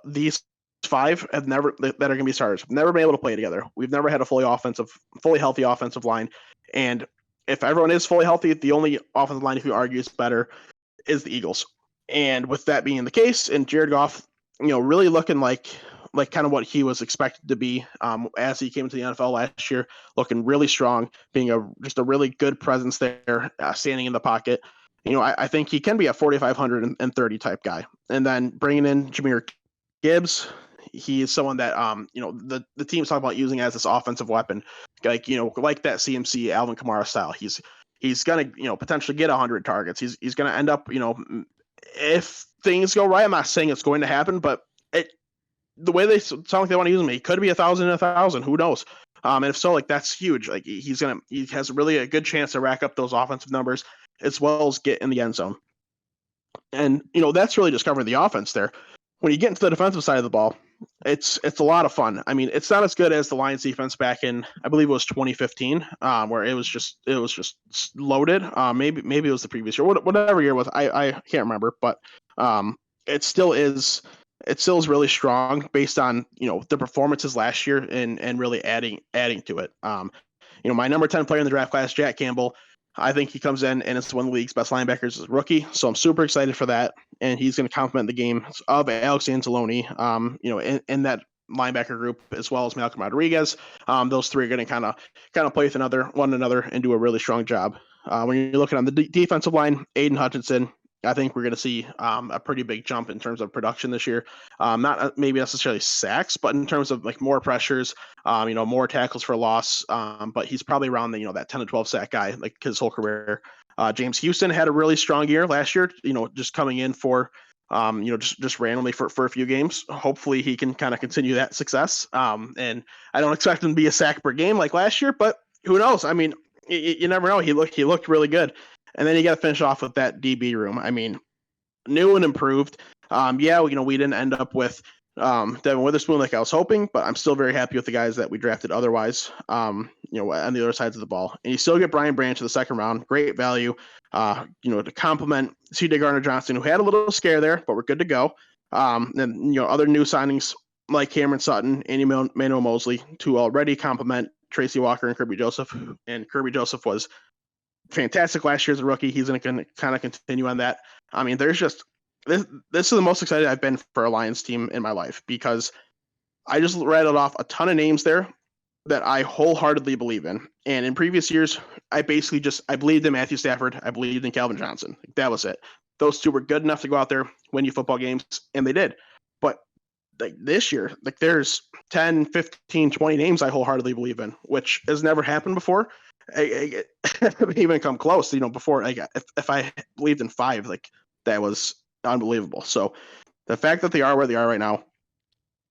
These 5 that are going to be starters have never been able to play together. We've never had a fully healthy offensive line. And if everyone is fully healthy, the only offensive line who argues better is the Eagles. And with that being the case, and Jared Goff, really looking like kind of what he was expected to be as he came into the NFL last year, looking really strong, being just a really good presence there, standing in the pocket. I think he can be a 4,530 type guy. And then bringing in Jahmyr Gibbs, he is someone that the team's talking about using as this offensive weapon, like that CMC Alvin Kamara style. He's gonna potentially get 100 targets. He's gonna end up if things go right. I'm not saying it's going to happen, but the way they sound like they want to use him, he could be 1,000. Who knows? And if so, that's huge. He has really a good chance to rack up those offensive numbers as well as get in the end zone. And that's really just covering the offense there. When you get into the defensive side of the ball, it's a lot of fun. I mean, it's not as good as the Lions defense back in, I believe it was 2015, where it was just loaded. Maybe it was the previous year, whatever year it was. I can't remember, but it still is really strong based on the performances last year and really adding to it. My number 10 player in the draft class, Jack Campbell. I think he comes in and it's one of the league's best linebackers as a rookie. So I'm super excited for that. And he's going to complement the game of Alex Anzalone, in that linebacker group, as well as Malcolm Rodriguez. Those three are going to kind of play with one another and do a really strong job. When you're looking on the defensive line, Aiden Hutchinson, I think we're going to see a pretty big jump in terms of production this year. Not maybe necessarily sacks, but in terms of more pressures, more tackles for loss. But he's probably around the that 10 to 12 sack guy his whole career. James Houston had a really strong year last year. Just coming in for just randomly for a few games. Hopefully he can kind of continue that success. And I don't expect him to be a sack per game like last year, but who knows? I mean, you never know. He looked really good. And then you got to finish off with that DB room. I mean, new and improved. We didn't end up with Devin Witherspoon like I was hoping, but I'm still very happy with the guys that we drafted otherwise, on the other sides of the ball. And you still get Brian Branch in the second round. Great value, to complement C.J. Gardner-Johnson, who had a little scare there, but we're good to go. And, other new signings like Cameron Sutton, Andy Manuel Mosley, to already complement Tracy Walker and Kirby Joseph. And Kirby Joseph was fantastic last year as a rookie. He's going to kind of continue on that. I mean, there's just this is the most excited I've been for a Lions team in my life, because I just rattled off a ton of names there that I wholeheartedly believe in. And in previous years, I believed in Matthew Stafford. I believed in Calvin Johnson. That was it. Those two were good enough to go out there, win you football games, and they did. But like this year, like there's 10, 15, 20 names I wholeheartedly believe in, which has never happened before. I haven't even come close. Before, like if I believed in 5, like that was unbelievable. So the fact that they are where they are right now,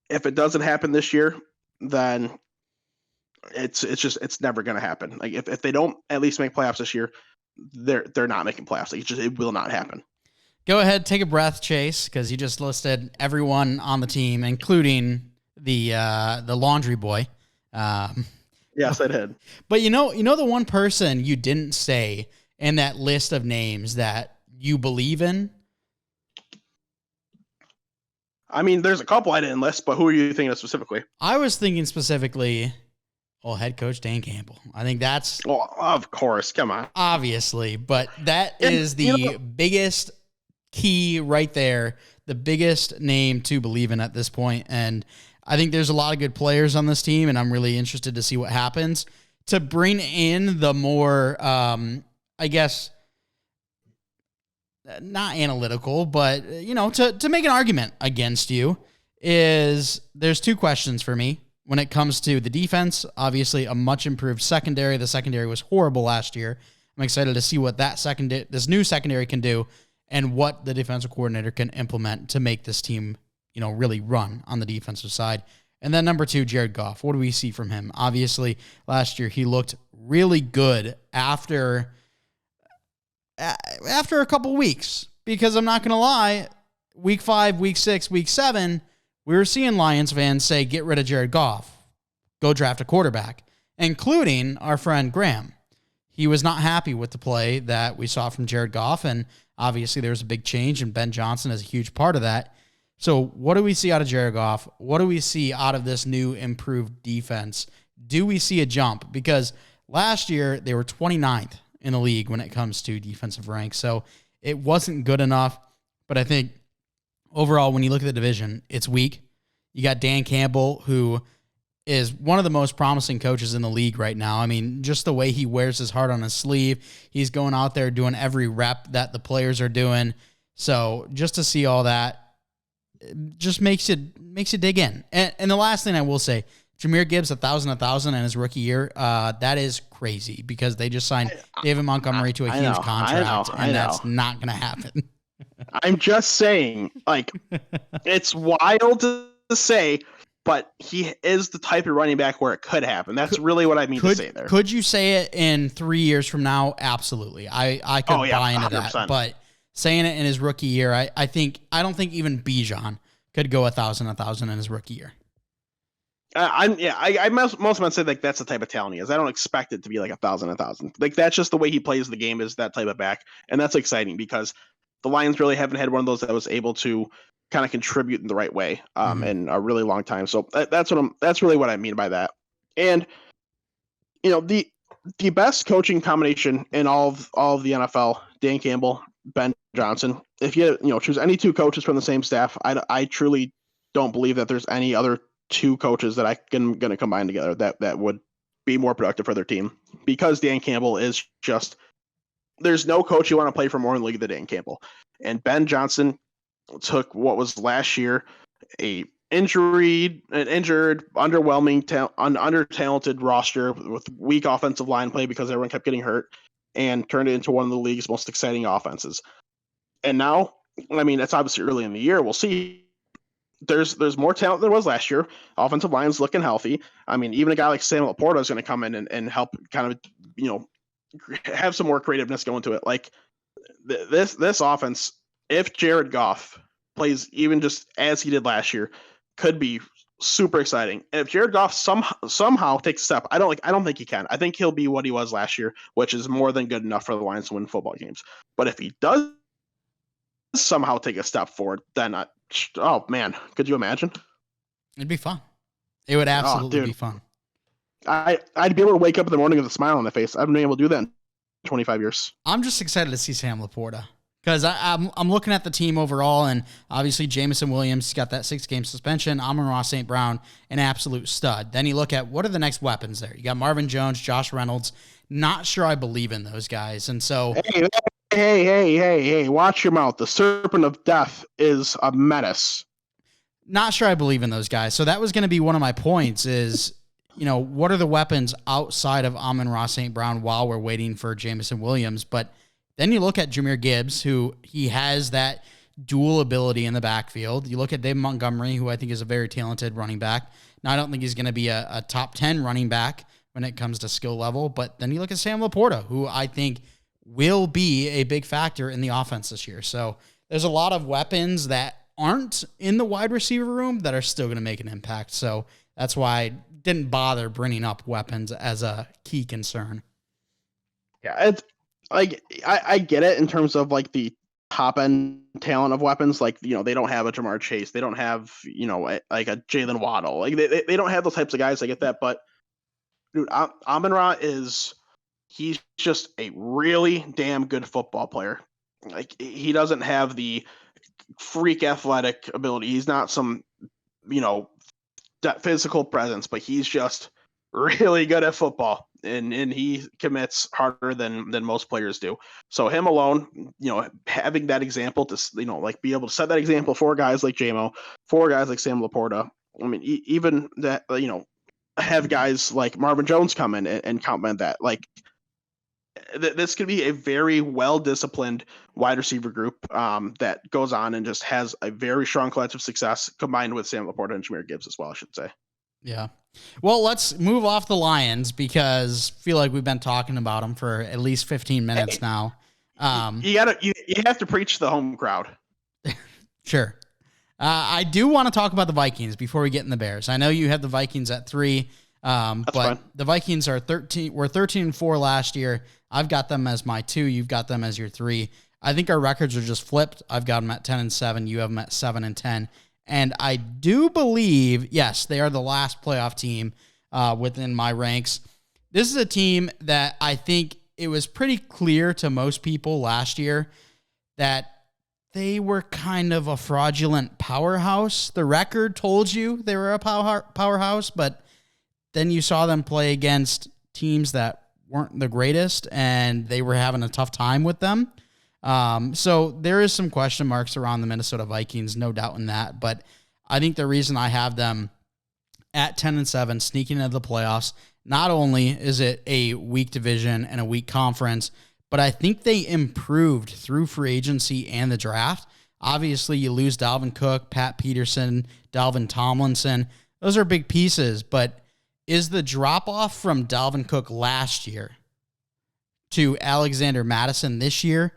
if it doesn't happen this year, then it's never going to happen. Like if they don't at least make playoffs this year, they're not making playoffs. Like it will not happen. Go ahead, take a breath, Chase, because you just listed everyone on the team, including the laundry boy. Yes, I did. But you know the one person you didn't say in that list of names that you believe in? I mean, there's a couple I didn't list, but who are you thinking of specifically? I was thinking specifically, head coach Dan Campbell. I think that's... Well, of course. Come on. Obviously, but that is the biggest key right there, the biggest name to believe in at this point. And I think there's a lot of good players on this team, and I'm really interested to see what happens. To bring in the more, I guess... not analytical, but, to make an argument against you is there's 2 questions for me when it comes to the defense. Obviously, a much improved secondary. The secondary was horrible last year. I'm excited to see what this new secondary can do and what the defensive coordinator can implement to make this team, really run on the defensive side. And then number 2, Jared Goff. What do we see from him? Obviously, last year he looked really good after a couple weeks, because I'm not going to lie, week 5, week 6, week 7, we were seeing Lions fans say, get rid of Jared Goff, go draft a quarterback, including our friend Graham. He was not happy with the play that we saw from Jared Goff, and obviously there was a big change, and Ben Johnson is a huge part of that. So what do we see out of Jared Goff? What do we see out of this new improved defense? Do we see a jump? Because last year they were 29th in the league when it comes to defensive ranks. So it wasn't good enough, but I think overall, when you look at the division, it's weak. You got Dan Campbell, who is one of the most promising coaches in the league right now. I mean, just the way he wears his heart on his sleeve, he's going out there doing every rep that the players are doing. So just to see all that, just makes you dig in. And the last thing I will say, Jahmyr Gibbs, 1,000 in his rookie year. That is crazy because they just signed David Montgomery to a huge contract, and that's not going to happen. I'm just saying, like, it's wild to say, but he is the type of running back where it could happen. That's really what I mean to say there. Could you say it in 3 years from now? Absolutely. I could buy into 100%. That. But saying it in his rookie year, I don't think even Bijan could go 1,000 in his rookie year. I most men say like that's the type of talent he is. I don't expect it to be like 1,000. Like that's just the way he plays the game, is that type of back, and that's exciting because the Lions really haven't had one of those that was able to kind of contribute in the right way in a really long time. So that's really what I mean by that. And the best coaching combination in all of the NFL, Dan Campbell, Ben Johnson. If you choose any 2 coaches from the same staff, I truly don't believe that there's any other 2 coaches that I can going to combine together that would be more productive for their team, because Dan Campbell is just, there's no coach you want to play for more in the league than Dan Campbell. And Ben Johnson took what was last year an injured, underwhelming, under-talented roster with weak offensive line play because everyone kept getting hurt, and turned it into one of the league's most exciting offenses. And now, I mean, it's obviously early in the year. We'll see. There's more talent than there was last year. Offensive line's looking healthy. I mean, even a guy like Sam Laporta is going to come in and help kind of, have some more creativeness go into it. Like this offense, if Jared Goff plays even just as he did last year, could be super exciting. And if Jared Goff somehow takes a step, I don't think he can. I think he'll be what he was last year, which is more than good enough for the Lions to win football games. But if he does somehow take a step forward, then oh man, could you imagine? It'd be fun. It would absolutely be fun. I'd be able to wake up in the morning with a smile on my face. I haven't been able to do that in 25 years. I'm just excited to see Sam Laporta because I'm looking at the team overall, and obviously Jamison Williams got that 6-game suspension. Amon-Ra St. Brown, an absolute stud. Then you look at what are the next weapons there. You got Marvin Jones, Josh Reynolds. Not sure I believe in those guys, and so hey, watch your mouth. The serpent of death is a menace. Not sure I believe in those guys. So that was going to be one of my points is, what are the weapons outside of Amon-Ra St. Brown while we're waiting for Jameson Williams? But then you look at Jahmyr Gibbs, who he has that dual ability in the backfield. You look at David Montgomery, who I think is a very talented running back. Now, I don't think he's going to be a top 10 running back when it comes to skill level, but then you look at Sam Laporta, who I think will be a big factor in the offense this year. So there's a lot of weapons that aren't in the wide receiver room that are still going to make an impact. So that's why I didn't bother bringing up weapons as a key concern. Yeah, it's like I get it in terms of like the top end talent of weapons. Like, they don't have a Jamar Chase. They don't have, like a Jalen Waddle. Like they don't have those types of guys. I get that. But dude, Amon-Ra he's just a really damn good football player. Like, he doesn't have the freak athletic ability. He's not some, physical presence, but he's just really good at football, and he commits harder than most players do. So him alone, having that example to, like be able to set that example for guys like JMO, for guys like Sam Laporta. I mean, even that, have guys like Marvin Jones come in and compliment that. Like, this could be a very well-disciplined wide receiver group that goes on and just has a very strong collective success combined with Sam Laporta and Jahmyr Gibbs as well, I should say. Yeah. Well, let's move off the Lions because I feel like we've been talking about them for at least 15 minutes now. You have to preach to the home crowd. Sure. I do want to talk about the Vikings before we get in the Bears. I know you have the Vikings at 3. But fine. The Vikings are 13. We're 13-4 last year. I've got them as my 2. You've got them as your 3. I think our records are just flipped. I've got them at 10-7. You have them at 7-10. And I do believe, yes, they are the last playoff team within my ranks. This is a team that I think it was pretty clear to most people last year that they were kind of a fraudulent powerhouse. The record told you they were a powerhouse, but then you saw them play against teams that weren't the greatest, and they were having a tough time with them. So there is some question marks around the Minnesota Vikings, no doubt in that. But I think the reason I have them at 10-7, sneaking into the playoffs, not only is it a weak division and a weak conference, but I think they improved through free agency and the draft. Obviously, you lose Dalvin Cook, Pat Peterson, Dalvin Tomlinson. Those are big pieces, but is the drop-off from Dalvin Cook last year to Alexander Mattison this year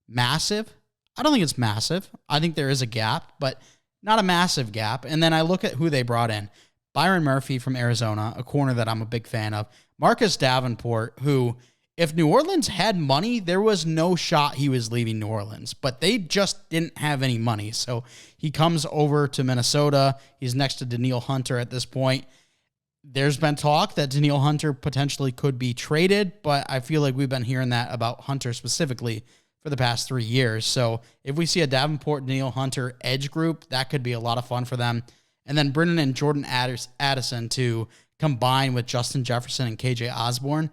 massive? I don't think it's massive. I think there is a gap, but not a massive gap. And then I look at who they brought in. Byron Murphy from Arizona, a corner that I'm a big fan of. Marcus Davenport, who, if New Orleans had money, there was no shot he was leaving New Orleans, but they just didn't have any money. So he comes over to Minnesota. He's next to Danielle Hunter at this point. There's been talk that Danielle Hunter potentially could be traded, but I feel like we've been hearing that about Hunter specifically for the past 3 years. So if we see a Davenport, Danielle Hunter edge group, that could be a lot of fun for them. And then Brennan and Jordan Addison to combine with Justin Jefferson and KJ Osborne.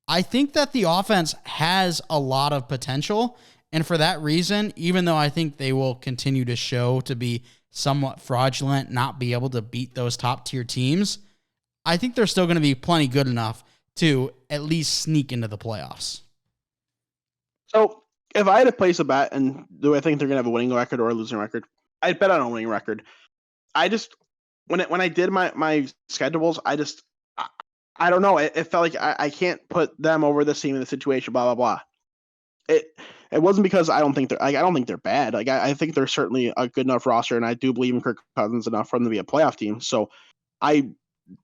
I think that the offense has a lot of potential. And for that reason, even though I think they will continue to show to be somewhat fraudulent, not be able to beat those top tier teams, I think they're still going to be plenty good enough to at least sneak into the playoffs. So if I had to place a bet, and do I think they're going to have a winning record or a losing record? I'd bet on a winning record. I just, when I did my schedules, I don't know. It felt like I can't put them over this team in the situation, blah, blah, blah. It wasn't because I don't think they're bad. Like, I think they're certainly a good enough roster, and I do believe in Kirk Cousins enough for them to be a playoff team. So I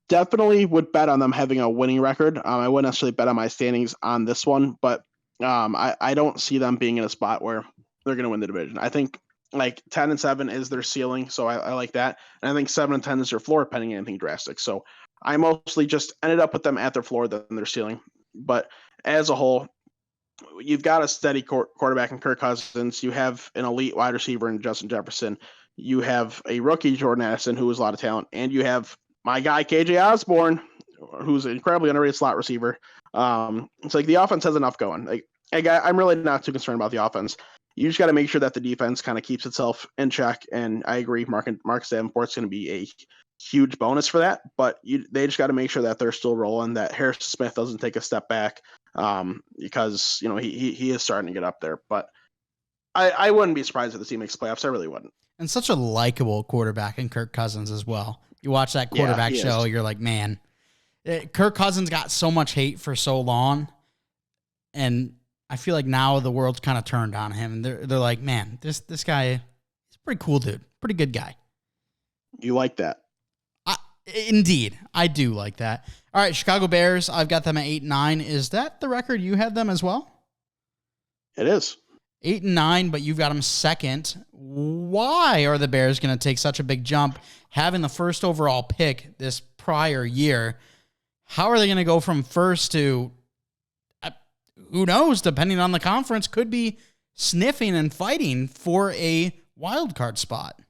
definitely would bet on them having a winning record. I wouldn't necessarily bet on my standings on this one, but I don't see them being in a spot where they're going to win the division. I think like 10-7 is their ceiling, so I like that. And I think 7-10 is their floor, pending anything drastic. So I mostly just ended up with them at their floor than their ceiling. But as a whole, you've got a steady quarterback in Kirk Cousins. You have an elite wide receiver in Justin Jefferson. You have a rookie, Jordan Addison, who has a lot of talent. And you have my guy, KJ Osborne, who's an incredibly underrated slot receiver. It's like the offense has enough going. Like, I'm really not too concerned about the offense. You just got to make sure that the defense kind of keeps itself in check. And I agree, Marcus Davenport's going to be a huge bonus for that. But they just got to make sure that they're still rolling, that Harrison Smith doesn't take a step back, because he is starting to get up there. But I wouldn't be surprised if the team makes playoffs. I really wouldn't. And such a likable quarterback in Kirk Cousins as well. You watch that quarterback show, you're like, man, Kirk Cousins got so much hate for so long, and I feel like now the world's kind of turned on him, and they're like, man, this guy, he's a pretty cool dude, pretty good guy. You like that? Indeed, I do like that. All right, Chicago Bears, I've got them at 8-9. Is that the record you had them as well? It is. 8-9, but you've got them second. Why are the Bears going to take such a big jump, having the first overall pick this prior year? How are they going to go from first to, who knows, depending on the conference, could be sniffing and fighting for a wild card spot?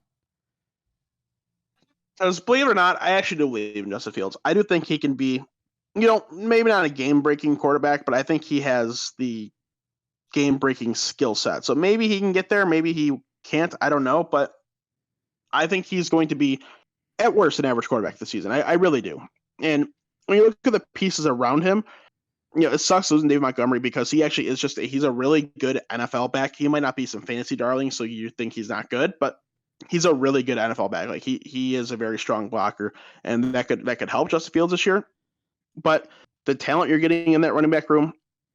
Because believe it or not, I actually do believe in Justin Fields. I do think he can be, maybe not a game-breaking quarterback, but I think he has the game-breaking skill set. So maybe he can get there, maybe he can't. I don't know, but I think he's going to be, at worst, an average quarterback this season. I really do. And when you look at the pieces around him, it sucks losing David Montgomery because he actually is he's a really good NFL back. He might not be some fantasy darling, so you think he's not good, but he's a really good NFL back. Like he is a very strong blocker, and that could help Justin Fields this year. But the talent you're getting in that running back room,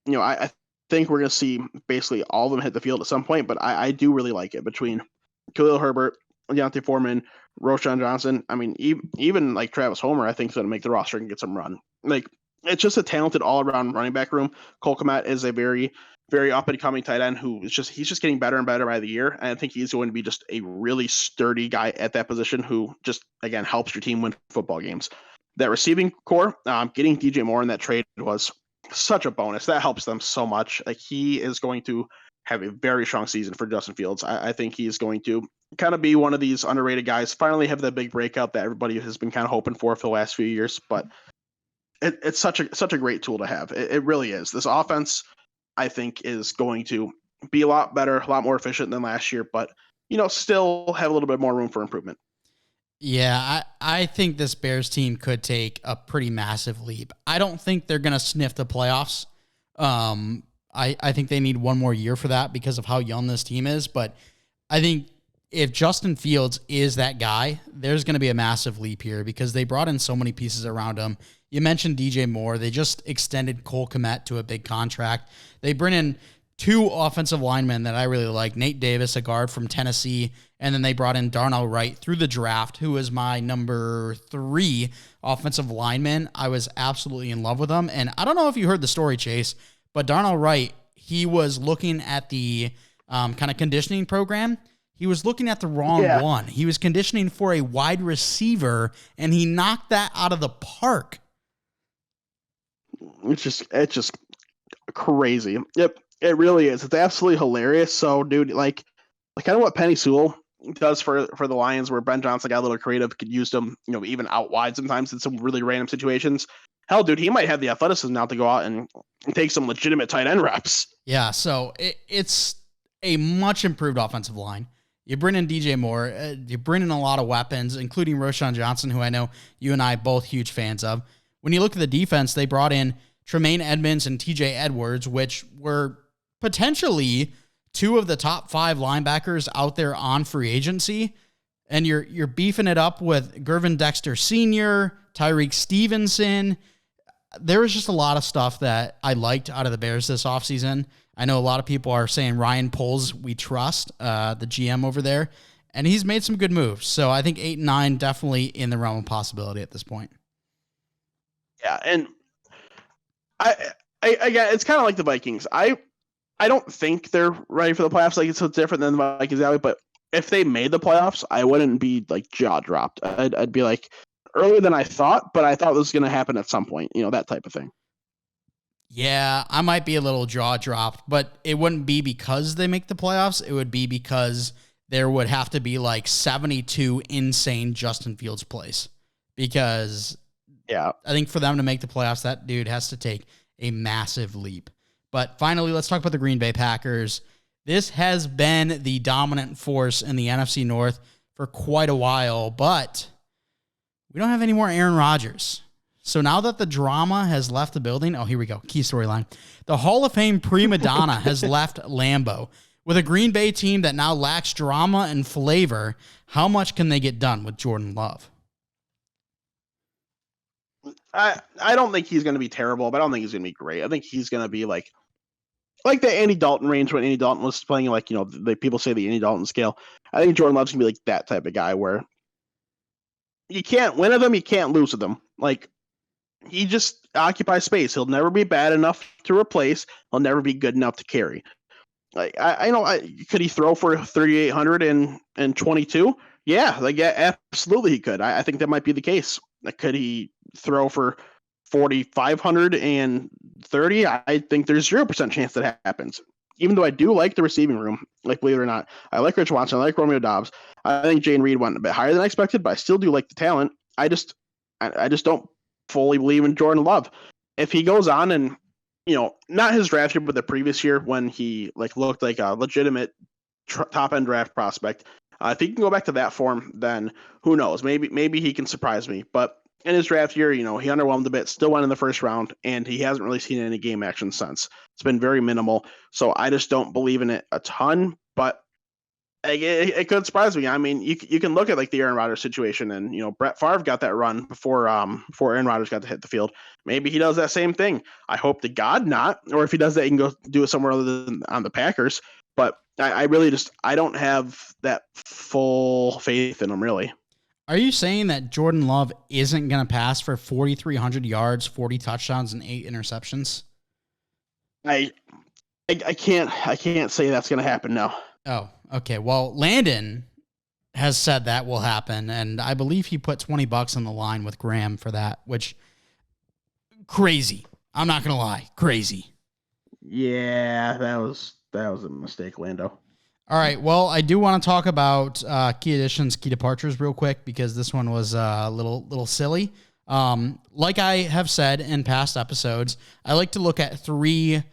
I think we're going to see basically all of them hit the field at some point, but I do really like it between Khalil Herbert, Deontay Foreman, Roschon Johnson. I mean, even like Travis Homer, I think is going to make the roster and get some run. Like, it's just a talented all-around running back room. Cole Kmet is a very, very up-and-coming tight end he's just getting better and better by the year. And I think he's going to be just a really sturdy guy at that position who just, again, helps your team win football games. That receiving core, getting DJ Moore in that trade was such a bonus. That helps them so much. Like, he is going to have a very strong season for Justin Fields. I think he's going to kind of be one of these underrated guys, finally have that big breakout that everybody has been kind of hoping for the last few years. But it's such a great tool to have. It really is. This offense, I think, is going to be a lot better, a lot more efficient than last year, but still have a little bit more room for improvement. Yeah, I think this Bears team could take a pretty massive leap. I don't think they're going to sniff the playoffs. I think they need one more year for that because of how young this team is, but I think if Justin Fields is that guy, there's going to be a massive leap here because they brought in so many pieces around him. You mentioned DJ Moore. They just extended Cole Kmet to a big contract. They bring in two offensive linemen that I really like, Nate Davis, a guard from Tennessee, and then they brought in Darnell Wright through the draft, who is my number 3 offensive lineman. I was absolutely in love with him, and I don't know if you heard the story, Chase, but Darnell Wright, he was looking at the kind of conditioning program. He was looking at the wrong one. He was conditioning for a wide receiver, and he knocked that out of the park. It's just crazy. Yep, it really is. It's absolutely hilarious. So, dude, like kind of what Penny Sewell does for the Lions, where Ben Johnson got a little creative, could use them, even out wide sometimes in some really random situations. Hell, dude, he might have the athleticism now to go out and take some legitimate tight end reps. Yeah, so it's a much improved offensive line. You bring in DJ Moore. You bring in a lot of weapons, including Roschon Johnson, who I know you and I both huge fans of. When you look at the defense, they brought in Tremaine Edmonds and TJ Edwards, which were potentially 2 of the top 5 linebackers out there on free agency. And you're beefing it up with Gervin Dexter Sr., Tyreek Stevenson. There was just a lot of stuff that I liked out of the Bears this offseason. I know a lot of people are saying Ryan Poles, we trust, the GM over there, and he's made some good moves. So I think 8-9 definitely in the realm of possibility at this point. Yeah, and I again, it's kind of like the Vikings. I don't think they're ready for the playoffs. Like, it's so different than the Vikings that way. But if they made the playoffs, I wouldn't be like jaw dropped. I'd be like earlier than I thought, but I thought this was going to happen at some point. That type of thing. Yeah, I might be a little jaw dropped, but it wouldn't be because they make the playoffs. It would be because there would have to be like 72 insane Justin Fields plays. Because I think for them to make the playoffs, that dude has to take a massive leap. But finally, let's talk about the Green Bay Packers. This has been the dominant force in the NFC North for quite a while, but we don't have any more Aaron Rodgers. So now that the drama has left the building, oh, here we go. Key storyline. The Hall of Fame prima donna has left Lambeau. With a Green Bay team that now lacks drama and flavor, how much can they get done with Jordan Love? I don't think he's going to be terrible, but I don't think he's going to be great. I think he's going to be like the Andy Dalton range when Andy Dalton was playing, people say the Andy Dalton scale. I think Jordan Love's going to be like that type of guy where you can't win with him, you can't lose with him. Like, he just occupies space. He'll never be bad enough to replace. He'll never be good enough to carry. Like, could he throw for 3,800 and 22? Yeah, absolutely he could. I think that might be the case. Could he throw for 4,530? I think there's 0% chance that happens. Even though I do like the receiving room, like, believe it or not, I like Rich Watson, I like Romeo Doubs. I think Jane Reed went a bit higher than I expected, but I still do like the talent. I just don't fully believe in Jordan Love. If he goes on and, not his draft year, but the previous year when he looked like a legitimate top end draft prospect, if he can go back to that form, then who knows? Maybe he can surprise me. But in his draft year, he underwhelmed a bit, still went in the first round, and he hasn't really seen any game action since. It's been very minimal. So I just don't believe in it a ton, but it could surprise me. I mean, you can look at the Aaron Rodgers situation, and Brett Favre got that run before Aaron Rodgers got to hit the field. Maybe he does that same thing. I hope to God not, or if he does that, he can go do it somewhere other than on the Packers. But I really I don't have that full faith in him, really. Are you saying that Jordan Love isn't going to pass for 4,300 yards, 40 touchdowns, and 8 interceptions? I can't say that's going to happen now. Oh, okay. Well, Landon has said that will happen, and I believe he put $20 on the line with Graham for that, which crazy. I'm not going to lie, crazy. Yeah, that was a mistake, Lando. All right. Well, I do want to talk about key additions, key departures real quick, because this one was a little silly. Like I have said in past episodes, I like to look at 3,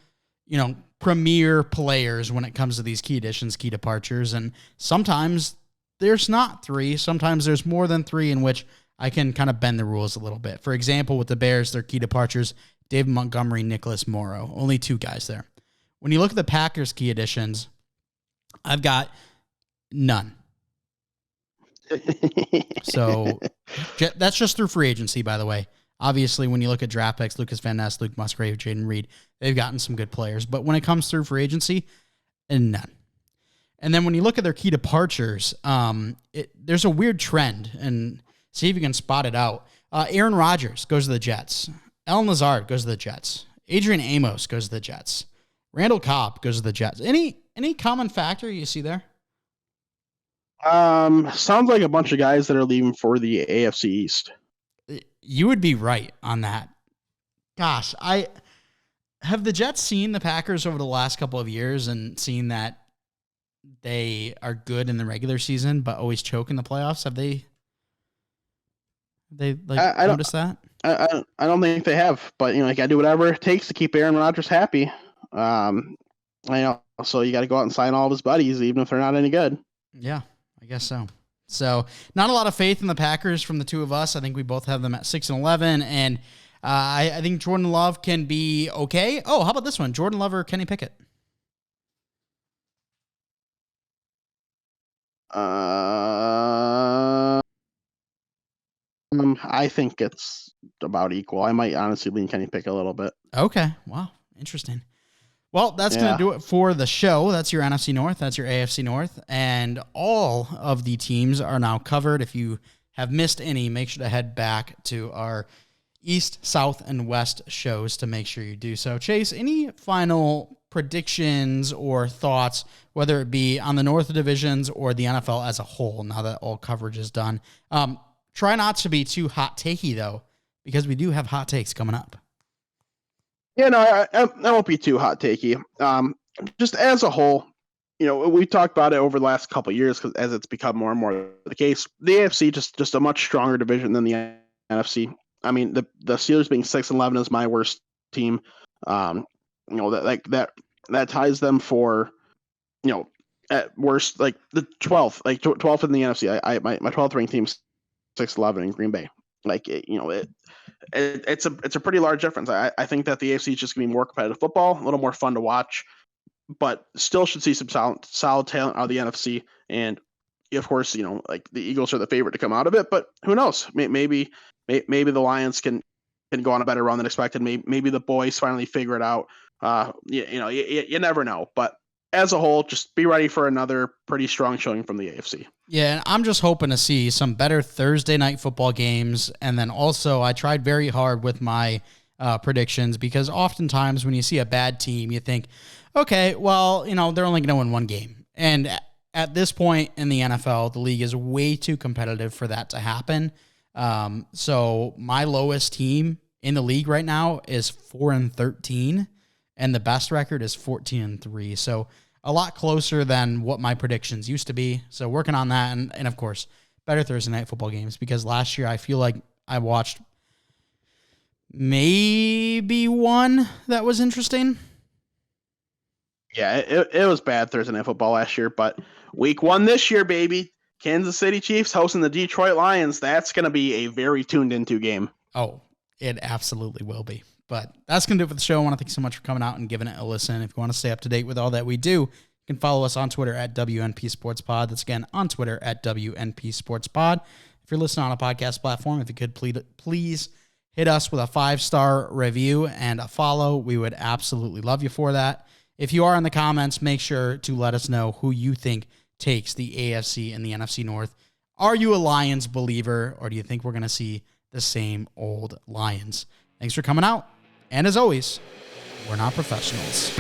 premier players when it comes to these key additions, key departures. And sometimes there's not 3. Sometimes there's more than 3 in which I can kind of bend the rules a little bit. For example, with the Bears, their key departures, David Montgomery, Nicholas Morrow, only 2 guys there. When you look at the Packers key additions, I've got none. So that's just through free agency, by the way. Obviously, when you look at draft picks, Lucas Van Ness, Luke Musgrave, Jaden Reed, they've gotten some good players. But when it comes through free agency, none. And then when you look at their key departures, there's a weird trend, and see if you can spot it out. Aaron Rodgers goes to the Jets. Allen Lazard goes to the Jets. Adrian Amos goes to the Jets. Randall Cobb goes to the Jets. Any common factor you see there? Sounds like a bunch of guys that are leaving for the AFC East. You would be right on that. Gosh, have the Jets seen the Packers over the last couple of years and seen that they are good in the regular season but always choke in the playoffs? Have they noticed that? I don't think they have, but I do whatever it takes to keep Aaron Rodgers happy. So you got to go out and sign all of his buddies, even if they're not any good. Yeah, I guess so. So not a lot of faith in the Packers from the two of us. I think we both have them at 6-11, and I think Jordan Love can be okay. Oh, how about this one? Jordan Love or Kenny Pickett? I think it's about equal. I might honestly lean Kenny Pickett a little bit. Okay. Wow. Interesting. Well, that's going to do it for the show. That's your NFC North. That's your AFC North. And all of the teams are now covered. If you have missed any, make sure to head back to our East, South, and West shows to make sure you do so. Chase, any final predictions or thoughts, whether it be on the North divisions or the NFL as a whole, now that all coverage is done? Try not to be too hot takey, though, because we do have hot takes coming up. Yeah, no, I won't be too hot takey. Just as a whole, we talked about it over the last couple of years because as it's become more and more the case, the AFC just a much stronger division than the NFC. I mean, the Steelers being 6-11 is my worst team. That ties them for at worst, like the 12th, like 12th in the NFC. My 12th ranked team's 6-11 in Green Bay. Like it's a pretty large difference. I think that the AFC is just gonna be more competitive football, a little more fun to watch, but still should see some solid talent out of the NFC. And of course, like the Eagles are the favorite to come out of it, but who knows? Maybe the Lions can go on a better run than expected. Maybe the boys finally figure it out. You never know. But as a whole, just be ready for another pretty strong showing from the AFC. Yeah, and I'm just hoping to see some better Thursday night football games. And then also, I tried very hard with my predictions, because oftentimes when you see a bad team, you think, okay, well, they're only going to win one game. And at this point in the NFL, the league is way too competitive for that to happen. So my lowest team in the league right now is 4-13, and the best record is 14-3. So a lot closer than what my predictions used to be. So working on that, and of course, better Thursday night football games, because last year I feel like I watched maybe one that was interesting. Yeah, it was bad Thursday night football last year, but week 1 this year, baby. Kansas City Chiefs hosting the Detroit Lions. That's going to be a very tuned into game. Oh, it absolutely will be. But that's going to do it for the show. I want to thank you so much for coming out and giving it a listen. If you want to stay up to date with all that we do, you can follow us on Twitter at WNP Sports Pod. That's again on Twitter at WNP Sports Pod. If you're listening on a podcast platform, if you could please hit us with a 5-star review and a follow. We would absolutely love you for that. If you are in the comments, make sure to let us know who you think takes the AFC and the NFC North. Are you a Lions believer, or do you think we're going to see the same old Lions? Thanks for coming out. And as always, we're not professionals.